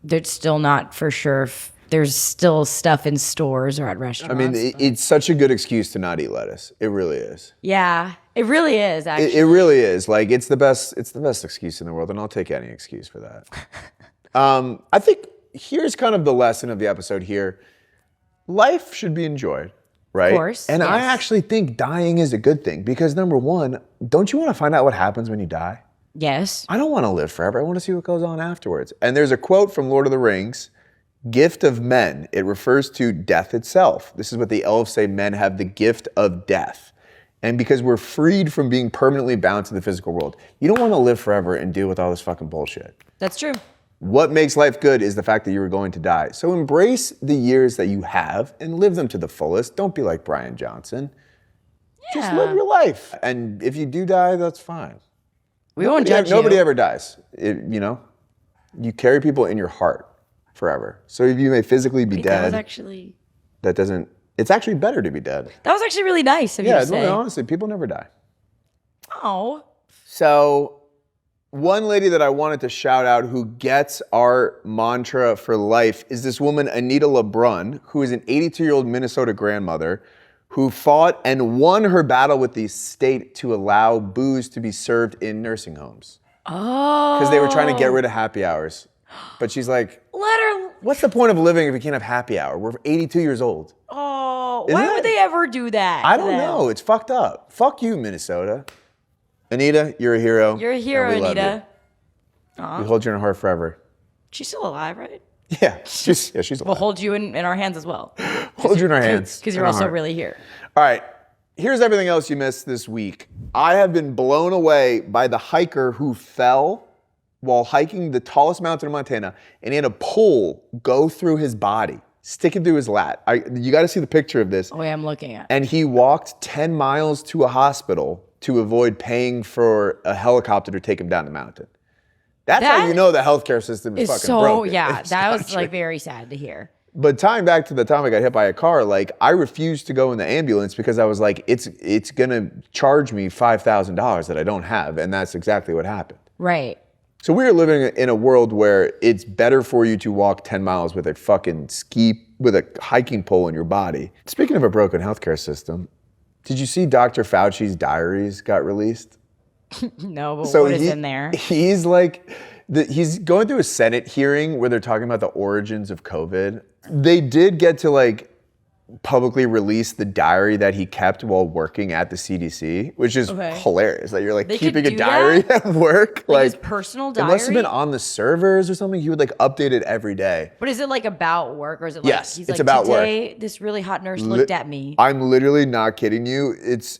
they're still not for sure. There's still stuff in stores or at restaurants.
I mean, it's such a good excuse to not eat lettuce. It really is.
Yeah, it really is, actually.
It really is. Like, it's the best excuse in the world, and I'll take any excuse for that. I think here's kind of the lesson of the episode here. Life should be enjoyed, right?
Of course.
And
yes.
I actually think dying is a good thing because, number one, don't you want to find out what happens when you die?
Yes.
I don't want to live forever. I want to see what goes on afterwards. And there's a quote from Lord of the Rings, gift of men. It refers to death itself. This is what the elves say, men have the gift of death. And because we're freed from being permanently bound to the physical world, you don't want to live forever and deal with all this fucking bullshit.
That's true.
What makes life good is the fact that you were going to die. So embrace the years that you have and live them to the fullest. Don't be like Bryan Johnson.
Yeah.
Just live your life. And if you do die, that's fine.
We won't judge you.
Nobody ever dies. You carry people in your heart forever. So if you may physically be dead, it's actually better to be dead.
That was actually really nice of you to say.
Yeah, honestly, people never die.
Oh.
So one lady that I wanted to shout out who gets our mantra for life is this woman, Anita LeBrun, who is an 82-year-old Minnesota grandmother who fought and won her battle with the state to allow booze to be served in nursing homes.
Oh.
Because they were trying to get rid of happy hours. But she's like, what's the point of living if we can't have happy hour? We're 82 years old.
Oh, why would they ever do that?
I don't know. It's fucked up. Fuck you, Minnesota. Anita, you're a hero.
You're a hero, Anita.
We hold you in our heart forever.
She's still alive, right?
Yeah, she's alive.
We'll hold you in our hands as well.
Hold you in our hands.
Because you're also really here.
All right. Here's everything else you missed this week. I have been blown away by the hiker who fell while hiking the tallest mountain in Montana, and he had a pole go through his body, stick it through his lat. You got to see the picture of this.
Oh, yeah, I'm looking at it.
And he walked 10 miles to a hospital to avoid paying for a helicopter to take him down the mountain. That's how you know the healthcare system is fucking broken.
Yeah, that was like very sad to hear.
But tying back to the time I got hit by a car, like I refused to go in the ambulance because I was like, it's gonna charge me $5,000 that I don't have, and that's exactly what happened.
Right.
So we are living in a world where it's better for you to walk 10 miles with a hiking pole in your body. Speaking of a broken healthcare system, did you see Dr. Fauci's diaries got released?
No, but what is in there?
He's like, he's going through a Senate hearing where they're talking about the origins of COVID. They did get to like publicly release the diary that he kept while working at the CDC, which is hilarious. That you're like keeping a diary at work,
like his personal diary.
It must have been on the servers or something. He would like update it every day.
But is it like about work, or is it like
yes,
he's
it's
like
about
today
work.
This really hot nurse looked at me?
I'm literally not kidding you. It's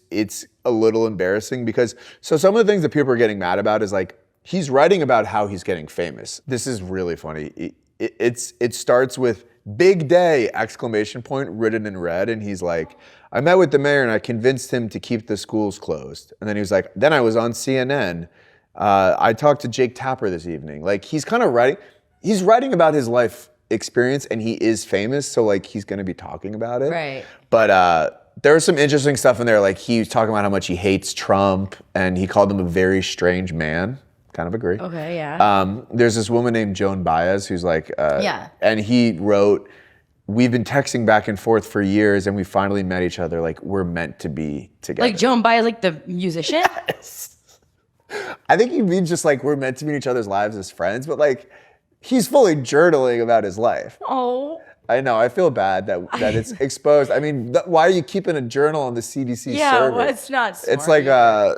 a little embarrassing because some of the things that people are getting mad about is like he's writing about how he's getting famous. This is really funny. It starts with big day, ! Written in red. And he's like, I met with the mayor and I convinced him to keep the schools closed. And then he was like, then I was on CNN. I talked to Jake Tapper this evening. Like he's kind of writing about his life experience and he is famous. So like he's going to be talking about it.
Right.
But there was some interesting stuff in there. Like he was talking about how much he hates Trump and he called him a very strange man. Kind of agree.
Okay, yeah.
There's this woman named Joan Baez who's like, and he wrote, we've been texting back and forth for years and we finally met each other. Like we're meant to be together.
Like Joan Baez, like the musician?
Yes. I think he means just like we're meant to be in each other's lives as friends, but like he's fully journaling about his life.
Oh.
I know. I feel bad that it's exposed. I mean, why are you keeping a journal on the CDC server?
Yeah, well, it's not smart.
It's like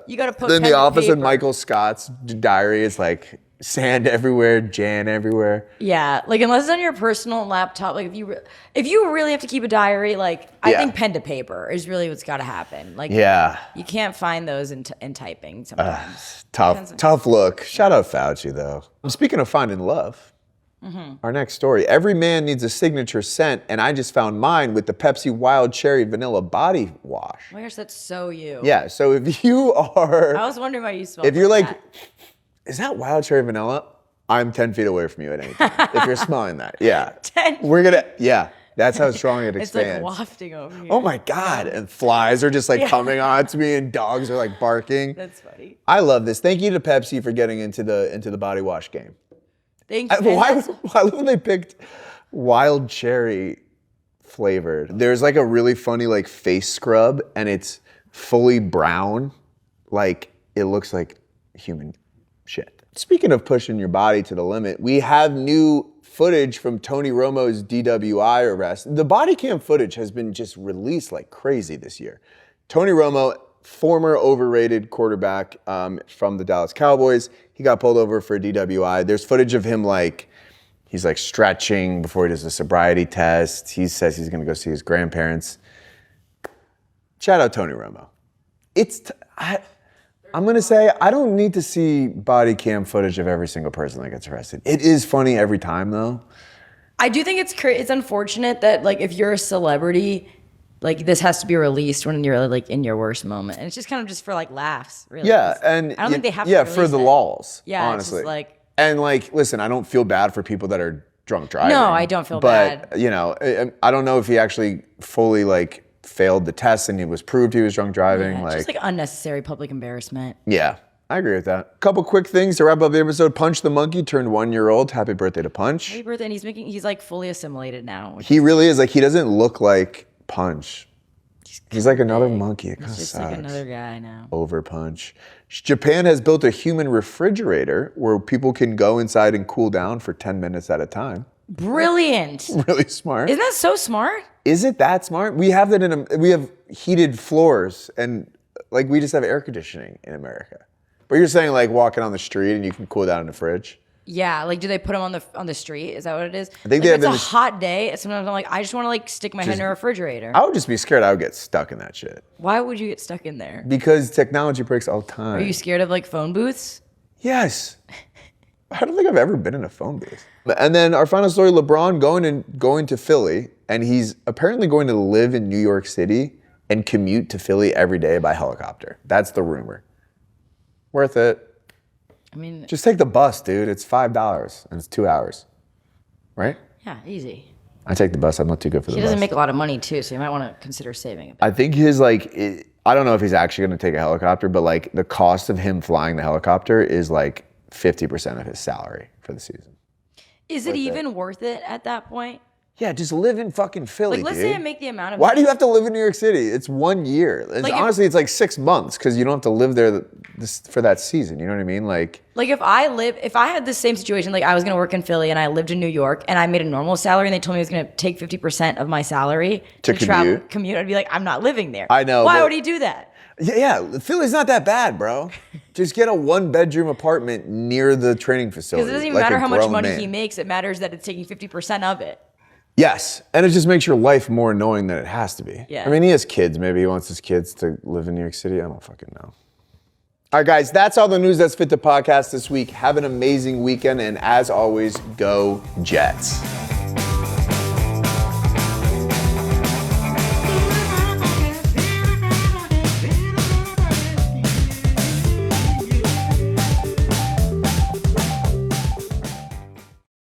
you got to put
in
pen
the
to
office
paper.
in Michael Scott's diary is like Sand everywhere, Jan everywhere.
Yeah, like unless it's on your personal laptop, like if you really have to keep a diary, like I think pen to paper is really what's got to happen. Like you can't find those in typing sometimes.
Tough look. Shout out Fauci though. Speaking of finding love, our next story. Every man needs a signature scent, and I just found mine with the Pepsi Wild Cherry Vanilla Body Wash.
Oh my gosh, that's so you.
Yeah, so if you are...
I was wondering why you smelled
if you're like
that.
Is that wild cherry vanilla? I'm 10 feet away from you at any time. If you're smelling that, yeah.
10
We're gonna, that's how strong it expands.
It's like wafting over here.
Oh my God. And flies are just like coming on to me and dogs are like barking.
That's funny.
I love this. Thank you to Pepsi for getting into the body wash game.
Thank you.
Why when they picked wild cherry flavored? There's like a really funny like face scrub and it's fully brown. Like it looks like human shit. Speaking of pushing your body to the limit, we have new footage from Tony Romo's DWI arrest. The body cam footage has been just released like crazy this year. Tony Romo, former overrated quarterback from the Dallas Cowboys, he got pulled over for DWI. There's footage of him like, he's like stretching before he does a sobriety test. He says he's gonna go see his grandparents. Shout out Tony Romo. I'm gonna say, I don't need to see body cam footage of every single person that gets arrested. It is funny every time though.
I do think it's unfortunate that like if you're a celebrity, like this has to be released when you're like in your worst moment. And it's just kind of just for like laughs, really.
Yeah, and
I don't think they have to
yeah,
release
for the
it.
lulz,
Yeah,
honestly.
it's just like,
and like, listen, I don't feel bad for people that are drunk driving.
No, I don't feel
but,
bad.
You know, I don't know if he actually fully like failed the test and it was proved he was drunk driving.
Yeah, just like unnecessary public embarrassment.
Yeah, I agree with that. Couple quick things to wrap up the episode. Punch the Monkey turned 1 year old. Happy birthday to Punch.
Happy birthday, and he's like fully assimilated now.
He really is. Like, he doesn't look like Punch. He's like another monkey. It kind of
He's just
sucks.
like another guy now.
Over Punch. Japan has built a human refrigerator where people can go inside and cool down for 10 minutes at a time.
Brilliant.
Really smart.
Isn't that so smart?
Is it that smart? We have that we have heated floors and like we just have air conditioning in America. But you're saying like walking on the street and you can cool down in the fridge?
Yeah, like do they put them on the street? Is that what it is?
I think
like,
they
if
have
it's a hot day. Sometimes I'm like, I just want to like stick my head in a refrigerator.
I would just be scared I would get stuck in that shit.
Why would you get stuck in there?
Because technology breaks all the time.
Are you scared of like phone booths?
Yes. I don't think I've ever been in a phone booth. And then our final story, LeBron going to Philly, and he's apparently going to live in New York City and commute to Philly every day by helicopter. That's the rumor. Worth it.
I mean,
just take the bus, dude. It's $5 and it's 2 hours, right?
Yeah, easy.
I take the bus. I'm not too good for the bus.
He doesn't make a lot of money too, so you might want to consider saving a bit.
I think his I don't know if he's actually going to take a helicopter, but like the cost of him flying the helicopter is like 50% of his salary for the season.
Is it even worth it at that point?
Yeah, just live in fucking Philly,
Like, let's
dude.
say I make the amount of
Why
money.
do you have to live in New York City? It's 1 year. Honestly, it's like 6 months because you don't have to live there for that season. You know what I mean? Like
if I had the same situation, like I was going to work in Philly and I lived in New York and I made a normal salary and they told me I was going to take 50% of my salary to commute, I'd be like, I'm not living there.
I know.
Why would he do that?
Yeah, Philly's not that bad, bro. Just get a 1-bedroom apartment near the training facility.
Because it doesn't even matter how much money he makes. It matters that it's taking 50% of it.
Yes, and it just makes your life more annoying than it has to be.
Yeah.
I mean, he has kids. Maybe he wants his kids to live in New York City. I don't fucking know. All right, guys, that's all the news that's fit to podcast this week. Have an amazing weekend, and as always, go Jets.